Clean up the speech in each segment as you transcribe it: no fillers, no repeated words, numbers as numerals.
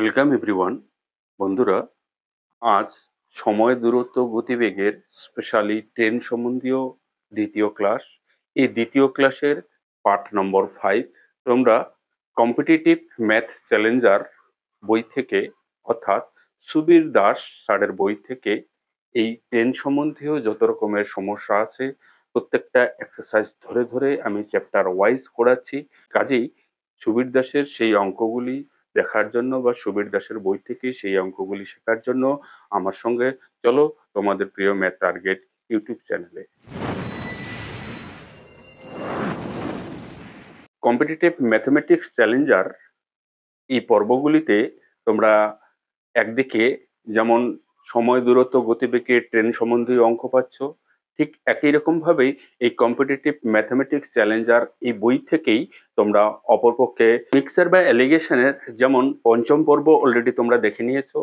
Welcome everyone. বন্ধুরা, আজ সময় দূরত্ব গতিবেগের স্পেশালি ট্রেন সম্বন্ধীয় দ্বিতীয় ক্লাস। এই দ্বিতীয় ক্লাসের পার্ট নম্বর 5 তোমরা কম্পিটিটিভ ম্যাথ চ্যালেঞ্জার বই থেকে, অর্থাৎ সুবীর দাস স্যারের বই থেকে এই ট্রেন সম্বন্ধীয় যত রকমের সমস্যা আছে প্রত্যেকটা এক্সারসাইজ ধরে ধরে আমি চ্যাপ্টার ওয়াইজ করাচ্ছি। কাজেই সুবীর দাসের সেই অঙ্কগুলি দেখার জন্য বা সুবীর দাসের বই থেকে সেই অঙ্কগুলি শেখার জন্য আমার সঙ্গে চলো তোমাদের প্রিয় ম্যাথ টার্গেট ইউটিউব চ্যানেলে। কম্পিটিটিভ ম্যাথমেটিক্স চ্যালেঞ্জার এই পর্বগুলিতে তোমরা একদিকে যেমন সময় দূরত্ব গতিবেগে ট্রেন সম্বন্ধীয় অঙ্ক পাচ্ছ, ঠিক একই রকম ভাবেই এই কম্পিটিটিভ ম্যাথমেটিক্স চ্যালেঞ্জার এই বই থেকেই তোমরা অপরপক্ষে মিক্সার বা অ্যালিগেশনের যেমন পঞ্চম পর্ব অলরেডি তোমরা দেখে নিয়েছো,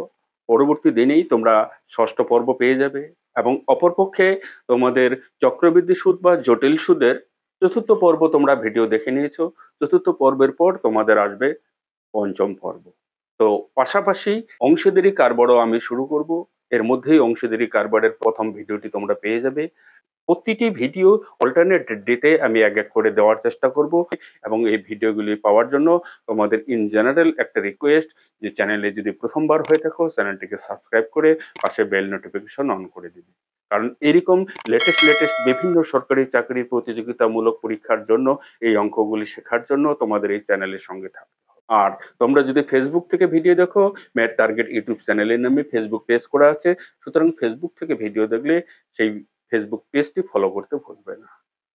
পরবর্তী দিনেই তোমরা ষষ্ঠ পর্ব পেয়ে যাবে। এবং অপরপক্ষে তোমাদের চক্রবৃদ্ধি সুদ বা জটিল সুদের চতুর্থ পর্ব তোমরা ভিডিও দেখে নিয়েছো। চতুর্থ পর্বের পর তোমাদের আসবে পঞ্চম পর্ব। তো পাশাপাশি অংশীদারি কারবারও আমি শুরু করব। এর মধ্যেই অংশীদারি কারবারের প্রথম ভিডিওটি তোমরা পেয়ে যাবে। প্রতিটি ভিডিও অল্টারনেট ডেতে আমি এক এক করে দেওয়ার চেষ্টা করব। এবং এই ভিডিওগুলি পাওয়ার জন্য তোমাদের ইন জেনারেল একটা রিকোয়েস্ট, যে চ্যানেলে যদি প্রথমবার হয়ে থাকো চ্যানেলটিকে সাবস্ক্রাইব করে পাশে বেল নোটিফিকেশন অন করে দিবে। কারণ এরকম লেটেস্ট বিভিন্ন সরকারি চাকরি প্রতিযোগিতামূলক পরীক্ষার জন্য এই অঙ্কগুলি শেখার জন্য তোমাদের এই চ্যানেলের সঙ্গে থাকবে। আর তোমরা যদি ফেসবুক থেকে ভিডিও দেখো, ম্যাথ টার্গেট ইউটিউব চ্যানেলের নামে ফেসবুক পেজ করা আছে, সুতরাং ফেসবুক থেকে ভিডিও দেখলে সেই ফেসবুক পেজটি ফলো করতে ভুলবে না।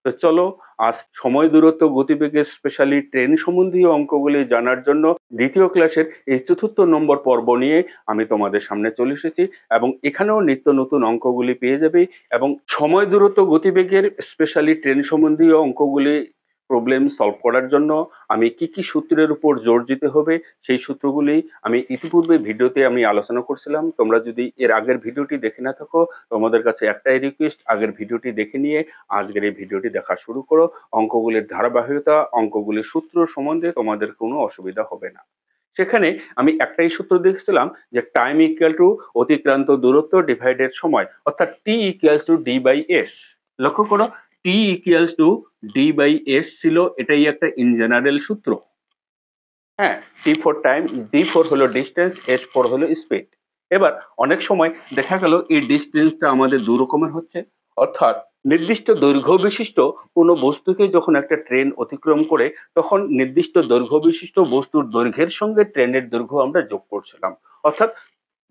তো চলো, আজ সময় দূরত্ব গতিবেগের স্পেশালি ট্রেন সম্বন্ধীয় অঙ্কগুলি জানার জন্য দ্বিতীয় ক্লাসের এই চতুর্থ নম্বর পর্ব নিয়ে আমি তোমাদের সামনে চলে এসেছি। এবং এখানেও নিত্য নতুন অঙ্কগুলি পেয়ে যাবে। এবং সময় দূরত্ব গতিবেগের স্পেশালি ট্রেন সম্বন্ধীয় অঙ্কগুলি প্রবলেম সলভ করার জন্য আমি কি সূত্রের উপর জোর দিতে হবে সেই সূত্রগুলি আমি ইতিপূর্বে ভিডিওতে আমি আলোচনা করছিলাম। তোমরা যদি এর আগের ভিডিওটি দেখে না থাকো, তোমাদের কাছে একটাই রিকোয়েস্ট, আগের ভিডিওটি দেখে নিয়ে আজকের এই ভিডিওটি দেখা শুরু করো। অঙ্কগুলির ধারাবাহিকতা, অঙ্কগুলির সূত্র সম্বন্ধে তোমাদের কোনো অসুবিধা হবে না। সেখানে আমি একটাই সূত্র দেখছিলাম যে টাইম ইকুয়াল টু অতিক্রান্ত দূরত্ব ডিভাইডেড সময়, অর্থাৎ T equals to D by S. লক্ষ্য করো, T equals to D by S ছিল, এটাই একটা ইন জেনারেল সূত্র। হ্যাঁ, T for time, D for হলো ডিস্টেন্স, এস ফর হলো স্পিড। এবার অনেক সময় দেখা গেল এই ডিস্টেন্সটা আমাদের দু রকমের হচ্ছে, অর্থাৎ নির্দিষ্ট দৈর্ঘ্য বিশিষ্ট কোনো বস্তুকে যখন একটা ট্রেন অতিক্রম করে তখন নির্দিষ্ট দৈর্ঘ্য বিশিষ্ট বস্তুর দৈর্ঘ্যের সঙ্গে ট্রেনের দৈর্ঘ্য আমরা যোগ করছিলাম, অর্থাৎ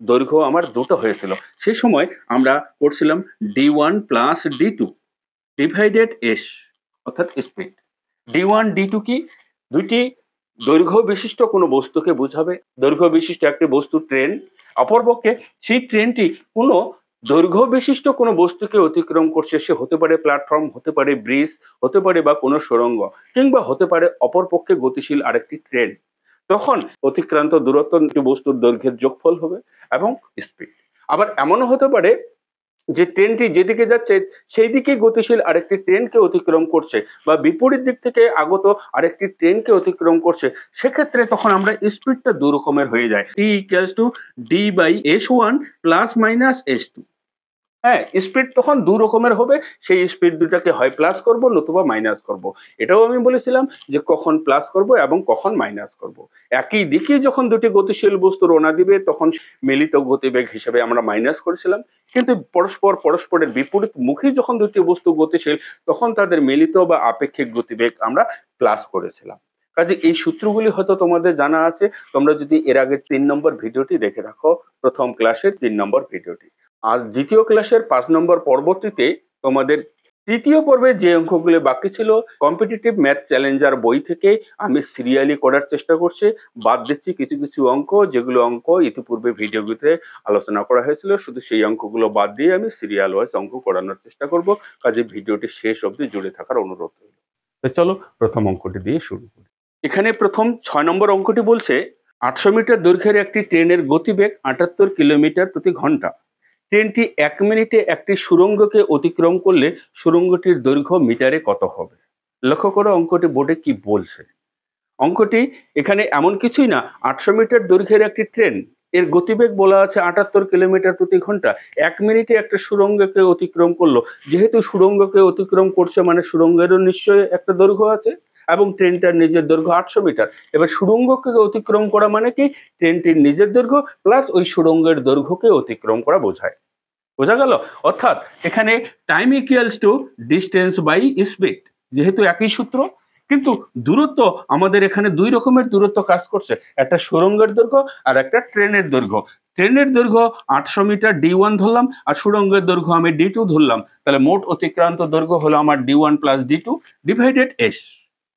দৈর্ঘ্য আমার দুটো হয়েছিল। সেই সময় আমরা করছিলাম d1 plus d2 divided S, অর্থাৎ স্পিড। d1 d2 কি? দুইটি দৈর্ঘ্য বিশিষ্ট কোনো বস্তুকে বোঝাবে। দৈর্ঘ্য বিশিষ্ট একটি বস্তু ট্রেন, অপরপক্ষে সেই ট্রেনটি কোনো দৈর্ঘ্য বিশিষ্ট কোনো বস্তুকে অতিক্রম করছে। সে হতে পারে প্ল্যাটফর্ম, হতে পারে ব্রিজ, হতে পারে বা কোনো সুড়ঙ্গ, কিংবা হতে পারে অপরপক্ষে গতিশীল আরেকটি ট্রেন। তখন অতিক্রান্ত দূরত্ব দুটি বস্তুর দৈর্ঘ্যের যোগফল হবে এবং স্পিড। আবার এমনও হতে পারে যে ট্রেনটি যেদিকে যাচ্ছে সেই দিকে গতিশীল আরেকটি ট্রেনকে অতিক্রম করছে, বা বিপরীত দিক থেকে আগত আরেকটি ট্রেনকে অতিক্রম করছে। সেক্ষেত্রে তখন আমরা স্পিডটা দু রকমের হয়ে যায়, T equals to D by S one plus minus S two. হ্যাঁ, স্পিড তখন দু রকমের হবে। সেই স্পিড দুটাকে হয় প্লাস করব নতুবা মাইনাস করব। এটাও আমি বলেছিলাম যে কখন প্লাস করব এবং কখন মাইনাস করব। একই দিকে যখন দুটি গতিশীল বস্তু রওনা দিবে তখন মিলিত গতিবেগ হিসেবে আমরা মাইনাস করেছিলাম, কিন্তু পরস্পরের বিপরীত মুখী যখন দুটি বস্তু গতিশীল তখন তাদের মিলিত বা আপেক্ষিক গতিবেগ আমরা প্লাস করেছিলাম। কাজে এই সূত্রগুলি হয়তো তোমাদের জানা আছে, তোমরা যদি এর আগের 3 নম্বর ভিডিওটি দেখে রাখো, প্রথম ক্লাসের 3 নম্বর ভিডিওটি। আজ দ্বিতীয় ক্লাসের 5 নম্বর পর্বটিতে তোমাদের তৃতীয় পর্বে যে অঙ্কগুলো বাকি ছিল কম্পিটিটিভ ম্যাথ চ্যালেঞ্জার বই থেকে আমি সিরিয়ালি করার চেষ্টা করছি। বাদ দিচ্ছি কিছু অঙ্ক, যেগুলো অঙ্ক ইতিপূর্বে ভিডিওগুলোতে আলোচনা করা হয়েছিল, শুধু সেই অঙ্কগুলো বাদ দিয়ে আমি সিরিয়াল ওয়াইজ অঙ্ক করানোর চেষ্টা করব। কাজে ভিডিওটি শেষ অবধি জুড়ে থাকার অনুরোধ রইল। তো চলো প্রথম অঙ্কটি দিয়ে শুরু করি। এখানে প্রথম 6 নম্বর অঙ্কটি বলছে 800 মিটার দৈর্ঘ্যের একটি ট্রেনের গতিবেগ 78 কিলোমিটার প্রতি ঘন্টা। ট্রেনটি 1 মিনিটে একটি সুড়ঙ্গকে অতিক্রম করলে সুড়ঙ্গটির দৈর্ঘ্য মিটারে কত হবে? লক্ষ্য করো অঙ্কটি বোর্ডে কি বলছে। অঙ্কটি এখানে এমন কিছুই না, 800 মিটার দৈর্ঘ্যের একটি ট্রেন, এর গতিবেগ বলা আছে 78 কিলোমিটার প্রতি ঘন্টা। 1 মিনিটে একটা সুড়ঙ্গকে অতিক্রম করলো। যেহেতু সুড়ঙ্গকে অতিক্রম করছে মানে সুড়ঙ্গেরও নিশ্চয়ই একটা দৈর্ঘ্য আছে, এবং ট্রেনটার নিজের দৈর্ঘ্য 800 মিটার। এবার সুড়ঙ্গকে অতিক্রম করা মানে কি, ট্রেনটির নিজের দৈর্ঘ্য প্লাস ওই সুড়ঙ্গের দৈর্ঘ্যকে অতিক্রম করা বোঝায়। বোঝা গেল? অর্থাৎ এখানে time equals to distance by speed, যেহেতু একই সূত্র, কিন্তু দূরত্ব আমাদের এখানে দুই রকমের দূরত্ব কাজ করছে, একটা সুড়ঙ্গের দৈর্ঘ্য আর একটা ট্রেনের দৈর্ঘ্য। ট্রেনের দৈর্ঘ্য 800 মিটার D1 ধরলাম, আর সুড়ঙ্গের দৈর্ঘ্য আমি D2 ধরলাম। তাহলে মোট অতিক্রান্ত দৈর্ঘ্য হলো আমার D1 plus D2 divided S।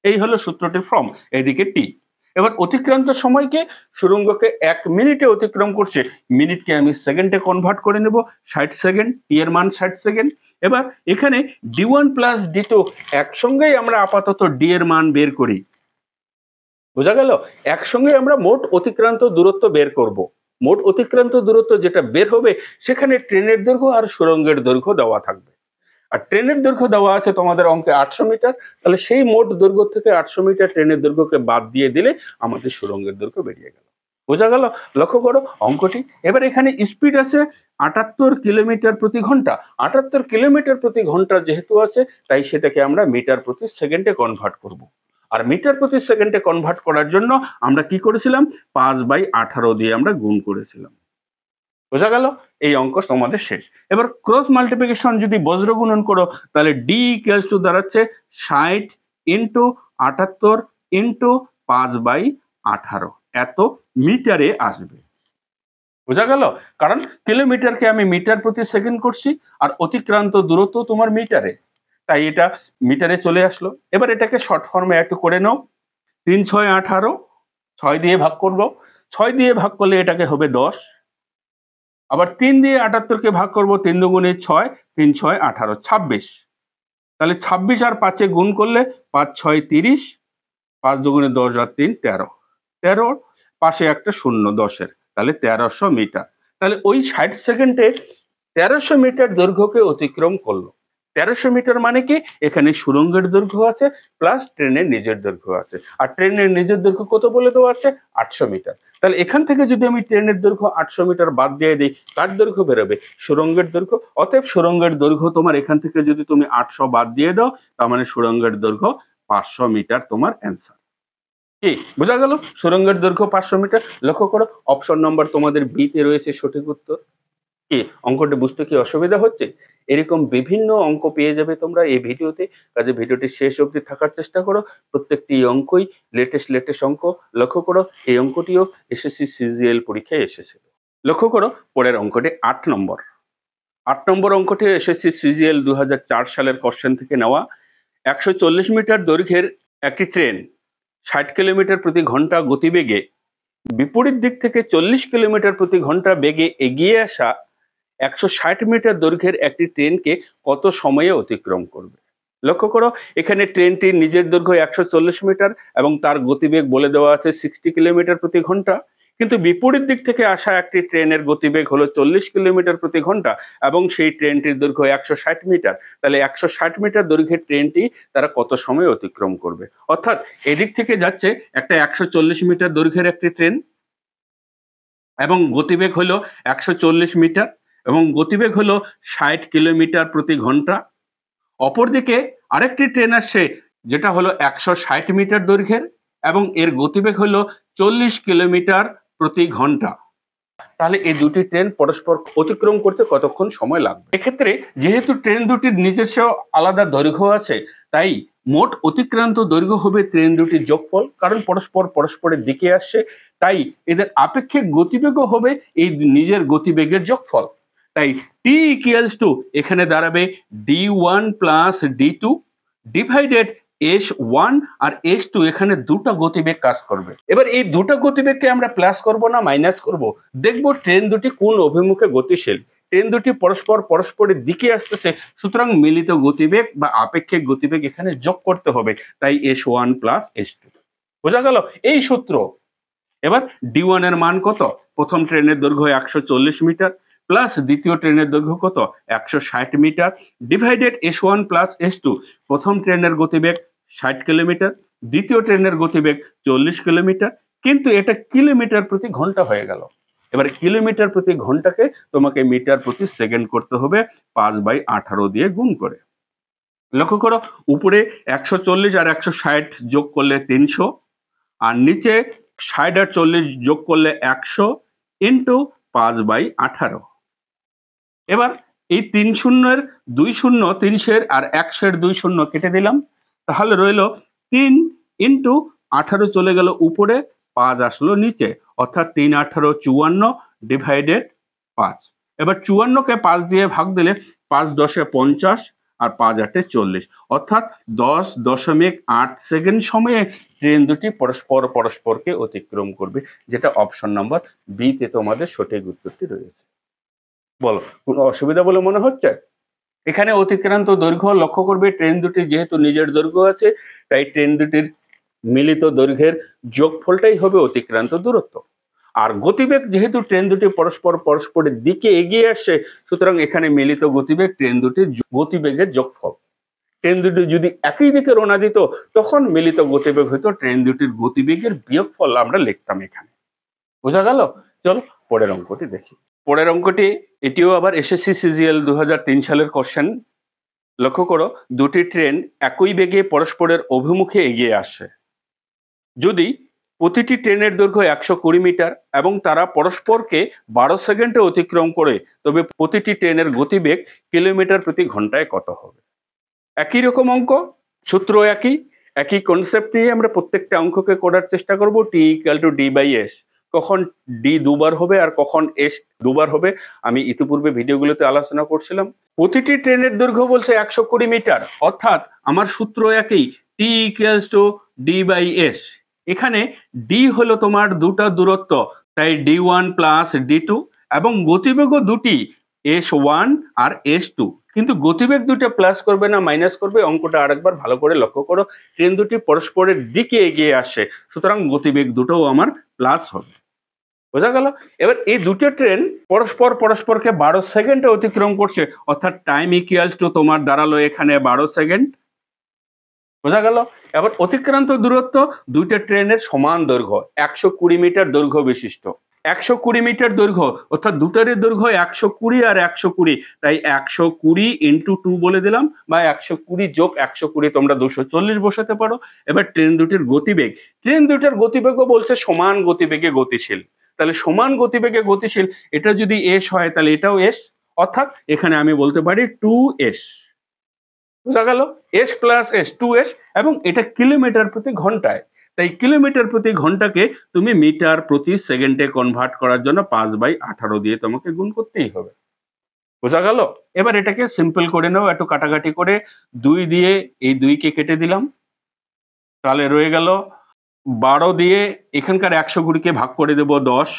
এই হলো সূত্রটির ফর্ম। এদিকে টি। এবার অতিক্রান্ত সময়কে, সুড়ঙ্গকে 1 মিনিটে অতিক্রম করছে, মিনিটকে আমি সেকেন্ডে কনভার্ট করে নেব, 60 সেকেন্ড, টি এর মান 60 সেকেন্ড। এবার এখানে D1 প্লাস D2 একসঙ্গেই আমরা আপাতত ডি এর মান বের করি। বোঝা গেল? একসঙ্গে আমরা মোট অতিক্রান্ত দূরত্ব বের করব। মোট অতিক্রান্ত দূরত্ব যেটা বের হবে, সেখানে ট্রেনের দৈর্ঘ্য আর সুড়ঙ্গের দৈর্ঘ্য দেওয়া থাকবে। আর ট্রেনের দৈর্ঘ্য দেওয়া আছে তোমাদের অঙ্কে 800 মিটার, তাহলে সেই মোট দৈর্ঘ্য থেকে 800 মিটার ট্রেনের দৈর্ঘ্যকে বাদ দিয়ে দিলে আমাদের সুড়ঙ্গের দৈর্ঘ্য বেরিয়ে গেল। বোঝা গেল? লক্ষ্য করো অঙ্কটি। এবার এখানে স্পিড আছে 78 কিলোমিটার প্রতি ঘন্টা। 78 কিলোমিটার প্রতি ঘন্টা যেহেতু আছে, তাই সেটাকে আমরা মিটার প্রতি সেকেন্ডে কনভার্ট করব। আর মিটার প্রতি সেকেন্ডে কনভার্ট করার জন্য আমরা কি করেছিলাম, 5/18 দিয়ে আমরা গুণ করেছিলাম। বোঝা গেল? এই অঙ্ক তোমাদের শেষ। এবার ক্রস মাল্টিপ্লিকেশন যদি বজ্র গুণন করো, তাহলে ডি ইকুয়ালস টু দাঁড়াচ্ছে 60 ইন্টু 78 ইন্টু 5/18, এত মিটারে আসবে। বোঝা গেল? কারণ কিলোমিটারকে আমি মিটার প্রতি সেকেন্ড করছি, আর অতিক্রান্ত দূরত্ব তোমার মিটারে, তাই এটা মিটারে চলে আসলো। এবার এটাকে শর্ট ফর্মে একটু করে নাও। 3 6 18, 6 দিয়ে ভাগ করব, 6 দিয়ে ভাগ করলে এটাকে হবে 10। আবার 3 দিয়ে 78 কে ভাগ করব, 3 দুগুণে 6, 3 6 18, 26। তাহলে 26 আর 5 এ গুণ করলে 5 6 30, 5 দুগুণে 10 আর 3 13, 13 পাশে একটা শূন্য 10 এর, তাহলে 1300 মিটার। তাহলে ওই 60 সেকেন্ডে 1300 মিটার দৈর্ঘ্যকে অতিক্রম করলো। 1300 মিটার মানে কি, এখানে সুড়ঙ্গের দৈর্ঘ্য আছে প্লাস ট্রেনের নিজের দৈর্ঘ্য আছে, আর ট্রেনের নিজের দৈর্ঘ্য কত বলে দেওয়া আছে, 800 মিটার। তাহলে এখান থেকে যদি আমি ট্রেনের দৈর্ঘ্য 800 মিটার বাদ দিয়ে দিই, কার দৈর্ঘ্য বেরোবে, সুড়ঙ্গের দৈর্ঘ্য। অতএব সুড়ঙ্গের দৈর্ঘ্য তোমার এখান থেকে যদি তুমি 800 বাদ দিয়ে দাও, তার মানে সুড়ঙ্গের দৈর্ঘ্য 500 মিটার তোমার অ্যান্সার। কি বোঝা গেল? সুড়ঙ্গের দৈর্ঘ্য 500 মিটার। লক্ষ্য করো অপশন নম্বর তোমাদের বি তে রয়েছে সঠিক উত্তর। কি অঙ্কটি বুঝতে কি অসুবিধা হচ্ছে? এরকম বিভিন্ন অঙ্ক পেয়ে যাবে তোমরা এই ভিডিওতে, কাজে ভিডিওটি শেষ অবধি থাকার চেষ্টা করো। প্রত্যেকটি অঙ্কই লেটেস্ট অঙ্ক। লক্ষ্য করো এই অঙ্কটিও এসএসসি সিজিএল পরীক্ষায় এসেছিল। লক্ষ্য করো পরের অঙ্কটি 8 নম্বর। 8 নম্বর অঙ্কটি এসএসসি সিজিএল 2004 সালের কোশ্চেন থেকে নেওয়া। 140 মিটার দৈর্ঘ্যের একটি ট্রেন 60 কিলোমিটার প্রতি ঘন্টা গতিবেগে বিপরীত দিক থেকে 40 কিলোমিটার প্রতি ঘন্টা বেগে এগিয়ে আসা 160 মিটার দৈর্ঘ্যের একটি ট্রেনকে কত সময়ে অতিক্রম করবে। লক্ষ্য করো এখানে ট্রেনটির নিজের দৈর্ঘ্য 140 মিটার এবং তার গতিবেগ বলে দেওয়া আছে 60 কিলোমিটার প্রতি ঘন্টা, কিন্তু বিপরীত দিক থেকে আসা একটি ট্রেনের গতিবেগ হলো 40 কিলোমিটার প্রতি ঘন্টা এবং সেই ট্রেনটির দৈর্ঘ্য 160 মিটার। তাহলে 160 মিটার দৈর্ঘ্যের ট্রেনটি তারা কত সময় অতিক্রম করবে। অর্থাৎ এদিক থেকে যাচ্ছে একটা 140 মিটার দৈর্ঘ্যের একটি ট্রেন এবং গতিবেগ হলো 140 মিটার এবং গতিবেগ হলো 60 কিলোমিটার প্রতি ঘন্টা। অপরদিকে আরেকটি ট্রেন আসছে যেটা হলো 160 মিটার দৈর্ঘ্যের এবং এর গতিবেগ হলো 40 কিলোমিটার প্রতি ঘন্টা। তাহলে এই দুটি ট্রেন পরস্পর অতিক্রম করতে কতক্ষণ সময় লাগবে। এক্ষেত্রে যেহেতু ট্রেন দুটির নিজস্ব আলাদা দৈর্ঘ্য আছে, তাই মোট অতিক্রান্ত দৈর্ঘ্য হবে ট্রেন দুটির যোগফল, কারণ পরস্পরের দিকে আসছে, তাই এদের আপেক্ষিক গতিবেগও হবে এই নিজের গতিবেগের যোগফল। তাই টি ইকুয়ালস টু এখানে দাঁড়াবে d1 plus d2 divided S1 আর S2, এখানে দুটো গতিবেগ কাজ করবে। এবার এই দুটো গতিবেগকে আমরা প্লাস করব না মাইনাস করব, দেখব ট্রেন দুটি কোন অভিমুখে গতিশীল। ট্রেন দুটি পরস্পরের দিকে আসতেছে, সুতরাং মিলিত গতিবেগ বা আপেক্ষিক গতিবেগ এখানে যোগ করতে হবে, তাই S1 প্লাস S2। বোঝা গেল এই সূত্র। এবার D1 এর মান কত, প্রথম ট্রেনের দৈর্ঘ্য 140 মিটার প্লাস দ্বিতীয় ট্রেনের দৈর্ঘ্য কত 160 metre divided S1 plus S2, প্রথম ট্রেনের গতিবেগ 60 কিলোমিটার দ্বিতীয় ট্রেনের গতিবেগ 40 কিলোমিটার, কিন্তু এটা কিলোমিটার প্রতি ঘন্টা হয়ে গেল। এবার কিলোমিটার প্রতি ঘন্টাকে তোমাকে মিটার প্রতি সেকেন্ড করতে হবে 5/18 দিয়ে গুণ করে। লক্ষ্য করো, উপরে 140 আর 160 যোগ করলে 300, আর নিচে 60 আর 40 যোগ করলে 100 ইন্টু 5/18। এবার এই 3 শূন্যের 2 শূন্য, 300 আর 100 2 শূন্য কেটে দিলাম, তাহলে রইল 3 ইন্টু 18 চলে গেল উপরে, 5 আসলো নিচে, অর্থাৎ 3 18 54 ডিভাইডেড 5। এবার 54কে 5 দিয়ে ভাগ দিলে 5 10 50 আর 5 8 40, অর্থাৎ 10.8 সেকেন্ড সময়ে ট্রেন দুটি পরস্পরকে অতিক্রম করবে, যেটা অপশন নাম্বার বি তে তোমাদের সঠিক উত্তরটি রয়েছে। বলো, কোনো অসুবিধা বলে মনে হচ্ছে? এখানে অতিক্রান্ত দৈর্ঘ্য লক্ষ্য করবে, ট্রেন দুটি যেহেতু নিজের দৈর্ঘ্য আছে, তাই ট্রেন দুটির মিলিত দৈর্ঘ্যের যোগফলটাই হবে অতিক্রান্ত দূরত্ব। আর গতিবেগ যেহেতু ট্রেন দুটি পরস্পরের দিকে এগিয়ে আসছে, সুতরাং এখানে মিলিত গতিবেগ ট্রেন দুটির গতিবেগের যোগফল। ট্রেন দুটি যদি একই দিকে রওনা দিত, তখন মিলিত গতিবেগ হইতো ট্রেন দুটির গতিবেগের বিয়োগফল আমরা লিখতাম এখানে। বোঝা গেল? চলো পরের অঙ্কটি দেখি। পরের অঙ্কটি এটিও আবার এসএসসি সিজিএল 2003 সালের কোশ্চেন। লক্ষ্য করো, দুটি ট্রেন একই বেগে পরস্পরের অভিমুখে এগিয়ে আসছে। যদি প্রতিটি ট্রেনের দৈর্ঘ্য 120 মিটার এবং তারা পরস্পরকে 12 সেকেন্ডে অতিক্রম করে, তবে প্রতিটি ট্রেনের গতিবেগ কিলোমিটার প্রতি ঘন্টায় কত হবে? একই রকম অঙ্ক, সূত্র একই কনসেপ্ট নিয়ে আমরা প্রত্যেকটা অঙ্ককে করার চেষ্টা করব। T equal to D by S, কখন ডি দুবার হবে আর কখন এস দুবার হবে আমি ইতিপূর্বে ভিডিওগুলোতে আলোচনা করছিলাম। প্রতিটি ট্রেনের দৈর্ঘ্য বলছে 120 মিটার, অর্থাৎ আমার সূত্র একই, T equals to D by S. এখানে ডি হলো তোমার দুটা দূরত্ব, তাই d1 প্লাস d2, এবং গতিবেগও দুটি, s1 আর s2, কিন্তু গতিবেগ দুটো প্লাস করবে না মাইনাস করবে, অঙ্কটা আরেকবার ভালো করে লক্ষ্য করো। ট্রেন দুটি পরস্পরের দিকে এগিয়ে আসছে, সুতরাং গতিবেগ দুটোও আমার প্লাস হবে। বোঝা গেল? এবার এই দুটো ট্রেন পরস্পরকে 12 সেকেন্ডে অতিক্রম করছে, অর্থাৎ টাইম ইকুয়ালস টু তোমার দাঁড়ালো এখানে 12 সেকেন্ড। বোঝা গেল? এবার অতিক্রান্ত দূরত্ব, দুইটা ট্রেনের সমান দৈর্ঘ্য, 120 মিটার দৈর্ঘ্য বিশিষ্ট। 120 মিটার দৈর্ঘ্য, অর্থাৎ দুটারই দৈর্ঘ্য 120 আর 120, তাই 120 ইন্টু 2 বলে দিলাম, বা 120 যোগ 120 তোমরা 240 বসাতে পারো। এবার ট্রেন দুটির গতিবেগ, ট্রেন দুটার গতিবেগও বলছে সমান গতিবেগে গতিশীল, তাহলে সমান গতিবেগে গতিশীল, এটা যদি এস হয় তাহলে এটাও এস, অর্থাৎ এখানে আমি বলতে পারি 2s। বোঝা গেল? এস প্লাস এস, 2s, এবং এটা কিলোমিটার প্রতি ঘন্টায়, তাই কিলোমিটার প্রতি ঘন্টাকে তুমি মিটার প্রতি সেকেন্ডে কনভার্ট করার জন্য 5/18 দিয়ে তোমাকে গুণ করতেই হবে। বোঝা গেল? এবার এটাকে সিম্পল করে নাও, একটু কাটাকাটি করে 2 দিয়ে এই 2 কে কেটে দিলাম, তাহলে রয়ে গেল 12 দিয়ে এখানকার 120 কে ভাগ করে দেব 10,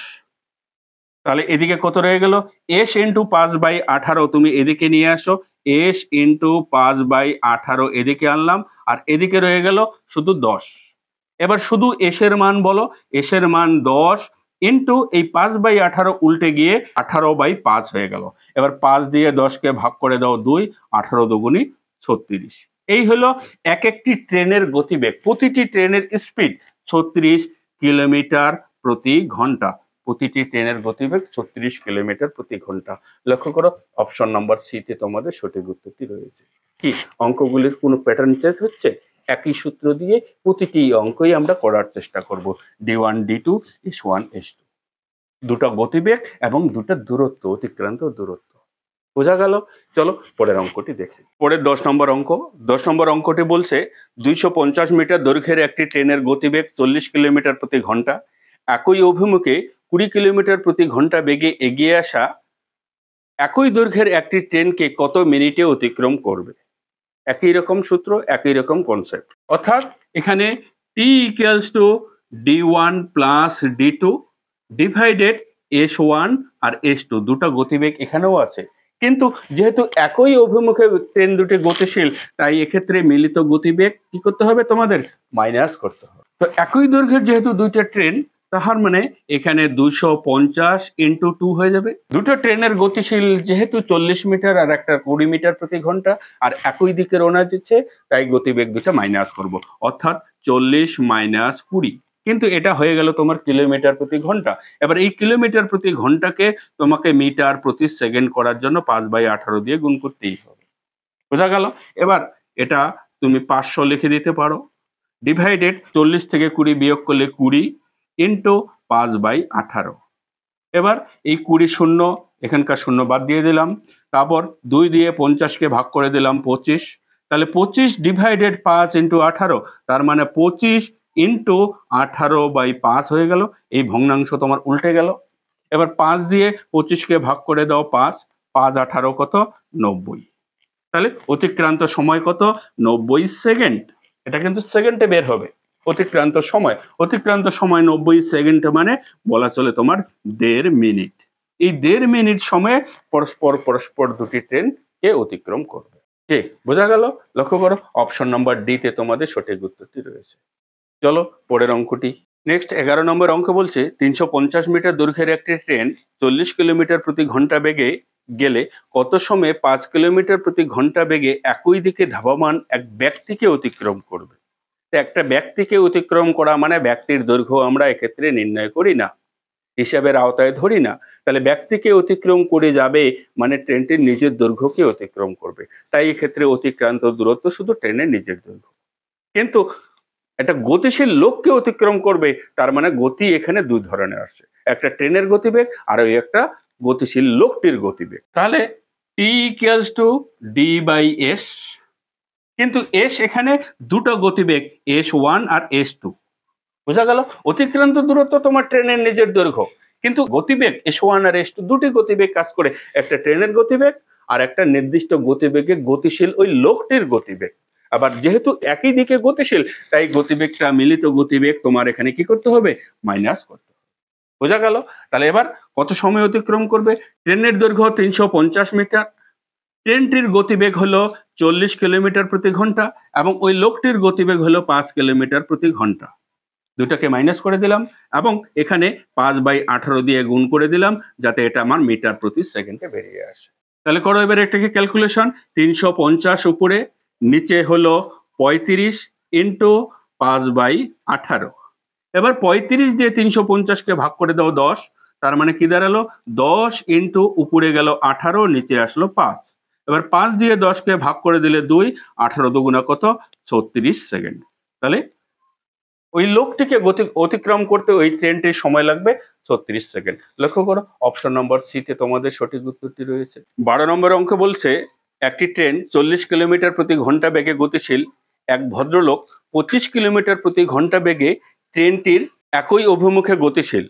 তাহলে এদিকে কত রয়ে গেল? এস ইন্টু 5/18 তুমি এদিকে নিয়ে আসো, এস ইন্টু 5/18 এদিকে আনলাম, আর এদিকে রয়ে গেল শুধু 10। এবার শুধু এস এর মান বলো, এস এর মান 10 ইন্টু এই 5/18 উল্টে গিয়ে 18/5 হয়ে গেল। এবার 5 দিয়ে 10কে ভাগ করে দাও 2, 18 দুগুণী 36। এই হলো এক একটি ট্রেনের গতিবেগ, প্রতিটি ট্রেনের স্পিড 36 কিলোমিটার প্রতি ঘন্টা। প্রতিটি ট্রেনের গতিবেগ 36 কিলোমিটার প্রতি ঘন্টা। লক্ষ্য করো, অপশন নাম্বার সি তে তোমাদের সঠিক উত্তরটি রয়েছে। কি অঙ্কগুলির কোনো প্যাটার্ন চেঞ্জ হচ্ছে? একই সূত্র দিয়ে প্রতিটি অঙ্কই আমরা করার চেষ্টা করব। d1 d2 s1 s2, দুটো গতিবেগ এবং দুটো দূরত্ব, অতিক্রান্ত দূরত্ব। বোঝা গেল? চলো পরের অঙ্কটি দেখি। পরের 10 নম্বর অঙ্ক। 10 নম্বর অঙ্কটি বলছে 250 মিটার দৈর্ঘ্যের একটি ট্রেনের গতিবেগ 40 কিলোমিটার প্রতি ঘন্টা। একই অভিমুখে 20 কিলোমিটার প্রতি ঘন্টা বেগে এগিয়ে আসা একই দৈর্ঘ্যের একটি ট্রেনকে কত মিনিটে অতিক্রম করবে? একই রকম সূত্র, একই রকম কনসেপ্ট, অর্থাৎ এখানে T equals to d1 plus d2 divided s1 আর s2, দুটো গতিবেগ এখানেও আছে, কিন্তু যেহেতু একই অভিমুখে ট্রেন দুটি গতিশীল, তাই এক্ষেত্রে মিলিত গতিবেগ কি করতে হবে তোমাদের? মাইনাস করতে হবে। তো একই দৈর্ঘ্যের যেহেতু দুইটা ট্রেন, তাহার মানে এখানে 250 ইন্টু 2 হয়ে যাবে। দুটো ট্রেনের গতিশীল যেহেতু 40 মিটার আর একটা 20 মিটার প্রতি ঘন্টা, আর একই দিকে রওনা দিচ্ছে, তাই গতিবেগ দুটো মাইনাস করব, অর্থাৎ 40 মাইনাস 20, কিন্তু এটা হয়ে গেল তোমার কিলোমিটার প্রতি ঘন্টা। এবার এই কিলোমিটার প্রতি ঘন্টাকে তোমাকে মিটার প্রতি সেকেন্ড করার জন্য 5/18 দিয়ে গুণ করতেই হবে। বোঝা গেল? এবার এটা তুমি 500 লিখে দিতে পারো, ডিভাইডেড 40 থেকে 20 বিয়োগ করলে 20 ইন্টু 5/18। এবার এই 20 শূন্য, এখানকার শূন্য বাদ দিয়ে দিলাম, তারপর 2 দিয়ে 50কে ভাগ করে দিলাম 25, তাহলে 25 ডিভাইডেড 5 ইন্টু 18, তার মানে 25 ইন্টু 18/5 হয়ে গেল। এই ভগ্নাংশ তোমার উল্টে গেল। এবার 5 দিয়ে 25কে ভাগ করে দাও 5, 5 18 কত? 90। তাহলে অতিক্রান্ত সময় কত? 90 সেকেন্ড। এটা কিন্তু সেকেন্ডে বের হবে অতিক্রান্ত সময়। অতিক্রান্ত সময় 90 সেকেন্ড, মানে বলা চলে তোমার 1.5 মিনিট। এই 1.5 মিনিট সময়ে পরস্পর পরস্পর দুটি ট্রেন কে অতিক্রম করবে। কে বোঝা গেল? লক্ষ্য করো, অপশন নাম্বার ডি তে তোমাদের সঠিক উত্তরটি রয়েছে। চলো পরের অঙ্কটি। নেক্সট 11 নম্বর অঙ্ক বলছে 350 মিটার দৈর্ঘ্যের একটি ট্রেন 40 কিলোমিটার প্রতি ঘন্টা বেগে গেলে কত সময়ে 5 কিলোমিটার প্রতি ঘন্টা বেগে একই দিকে ধাবমান এক ব্যক্তিকে অতিক্রম করবে। তো একটা ব্যক্তিকে অতিক্রম করা মানে ব্যক্তির দৈর্ঘ্য আমরা এক্ষেত্রে নির্ণয় করি না, হিসাবের আওতায় ধরি না। তাহলে ব্যক্তিকে অতিক্রম করে যাবে মানে ট্রেনটির নিজের দৈর্ঘ্যকে অতিক্রম করবে। তাই এক্ষেত্রে অতিক্রান্ত দূরত্ব শুধু ট্রেনের নিজের দৈর্ঘ্য। কিন্তু একটা গতিশীল লোককে অতিক্রম করবে, তার মানে গতি এখানে দুই ধরনের আসছে, একটা ট্রেনের গতিবেগ আর ওই একটা গতিশীল লোকটির গতিবেগ। তাহলে T equals to D by S, কিন্তু এস এখানে দুটো গতিবেগ, S1 আর S2। বোঝা গেল? অতিক্রান্ত দূরত্ব তোমার ট্রেনের নিজের দৈর্ঘ্য, কিন্তু গতিবেগ S1 আর S2 দুটি গতিবেগ কাজ করে, একটা ট্রেনের গতিবেগ আর একটা নির্দিষ্ট গতিবেগে গতিশীল ওই লোকটির গতিবেগ। আবার যেহেতু একই দিকে গতিশীল, তাই গতিবেগটা মিলিত গতিবেগ তোমার এখানে কি করতে হবে? মাইনাস করতে হবে। বোঝা গেল? তাহলে এবার কত সময় অতিক্রম করবে? ট্রেনের দৈর্ঘ্য 350 মিটার, ট্রেনটির গতিবেগ হলো 40 কিলোমিটার প্রতি ঘন্টা এবং ওই লোকটির গতিবেগ হলো 5 কিলোমিটার প্রতি ঘন্টা। দুটাকে মাইনাস করে দিলাম এবং এখানে 5/18 দিয়ে গুণ করে দিলাম, যাতে এটা আমার মিটার প্রতি সেকেন্ডে বেরিয়ে আসে। তাহলে করো এবার এটাকে ক্যালকুলেশন। 350 উপরে, নিচে হলো 35 ইন্টু 5/18। এবার 35 দিয়ে 350কে ভাগ করে দাও 10, তার মানে কি দাঁড়ালো? 10 ইন্টু উপরে গেল 18, নিচে আসলো 5। এবার 5 দিয়ে 10কে ভাগ করে দিলে 2, 18 দুগুণা কত? 36 সেকেন্ড। তাহলে ওই লোকটিকে অতিক্রম করতে ওই ট্রেনটির সময় লাগবে 36 সেকেন্ড। লক্ষ্য করো, অপশন নম্বর সি তে তোমাদের সঠিক উত্তরটি রয়েছে। 12 নম্বর অঙ্ক বলছে একটি ট্রেন 40 কিলোমিটার প্রতি ঘন্টা বেগে গতিশীল, এক ভদ্রলোক 25 কিলোমিটার প্রতি ঘন্টা বেগে ট্রেনটির একই অভিমুখে গতিশীল।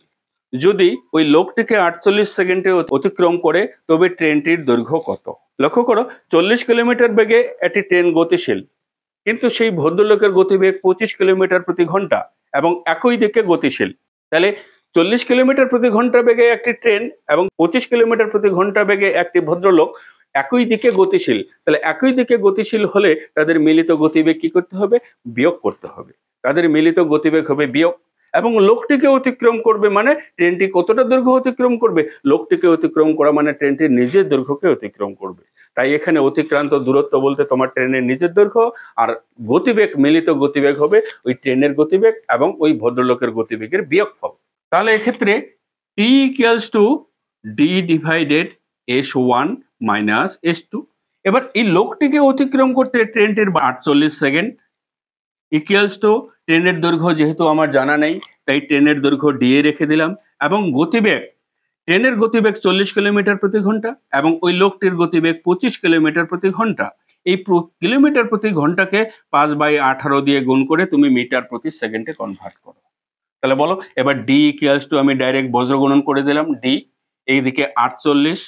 যদি ওই লোকটিকে 48 সেকেন্ডে অতিক্রম করে তবে ট্রেনটির দৈর্ঘ্য কত? লক্ষ্য করো, 40 কিলোমিটার বেগে একটি ট্রেন গতিশীল, কিন্তু সেই ভদ্রলোকের গতিবেগ 25 কিলোমিটার প্রতি ঘন্টা এবং একই দিকে গতিশীল। তাহলে 40 কিলোমিটার প্রতি ঘন্টা বেগে একটি ট্রেন এবং 25 কিলোমিটার প্রতি ঘন্টা বেগে একটি ভদ্রলোক একই দিকে গতিশীল। তাহলে একই দিকে গতিশীল হলে তাদের মিলিত গতিবেগ কি করতে হবে? বিয়োগ করতে হবে। তাদের মিলিত গতিবেগ হবে বিয়োগ, এবং লোকটিকে অতিক্রম করবে মানে ট্রেনটি কতটা দৈর্ঘ্য অতিক্রম করবে? লোকটিকে অতিক্রম করা মানে ট্রেনটির নিজের দৈর্ঘ্যকে অতিক্রম করবে। তাই এখানে অতিক্রান্ত দূরত্ব বলতে তোমার ট্রেনের নিজের দৈর্ঘ্য, আর গতিবেগ, মিলিত গতিবেগ হবে ওই ট্রেনের গতিবেগ এবং ওই ভদ্রলোকের গতিবেগের বিয়োগফল। তাহলে এক্ষেত্রে T equals to D divided S1 minus S2। এবার এই লোকটিকে অতিক্রম করতে ট্রেনটির 48 সেকেন্ড ইকুয়ালস টু ট্রেনের দৈর্ঘ্য যেহেতু আমার জানা নেই, তাই ট্রেনের দৈর্ঘ্য ডি এ রেখে দিলাম, এবং গতিবেগ, ট্রেনের গতিবেগ 40 কিলোমিটার প্রতি ঘন্টা এবং ওই লোকটির গতিবেগ 25 কিলোমিটার প্রতি ঘন্টা। এই কিলোমিটার প্রতি ঘন্টাকে 5/18 দিয়ে গুণ করে তুমি মিটার প্রতি সেকেন্ডে কনভার্ট করো। তাহলে বলো এবার ডি ইকুয়ালস টু, আমি ডাইরেক্ট বজ্রগুণন করে দিলাম, ডি এইদিকে 48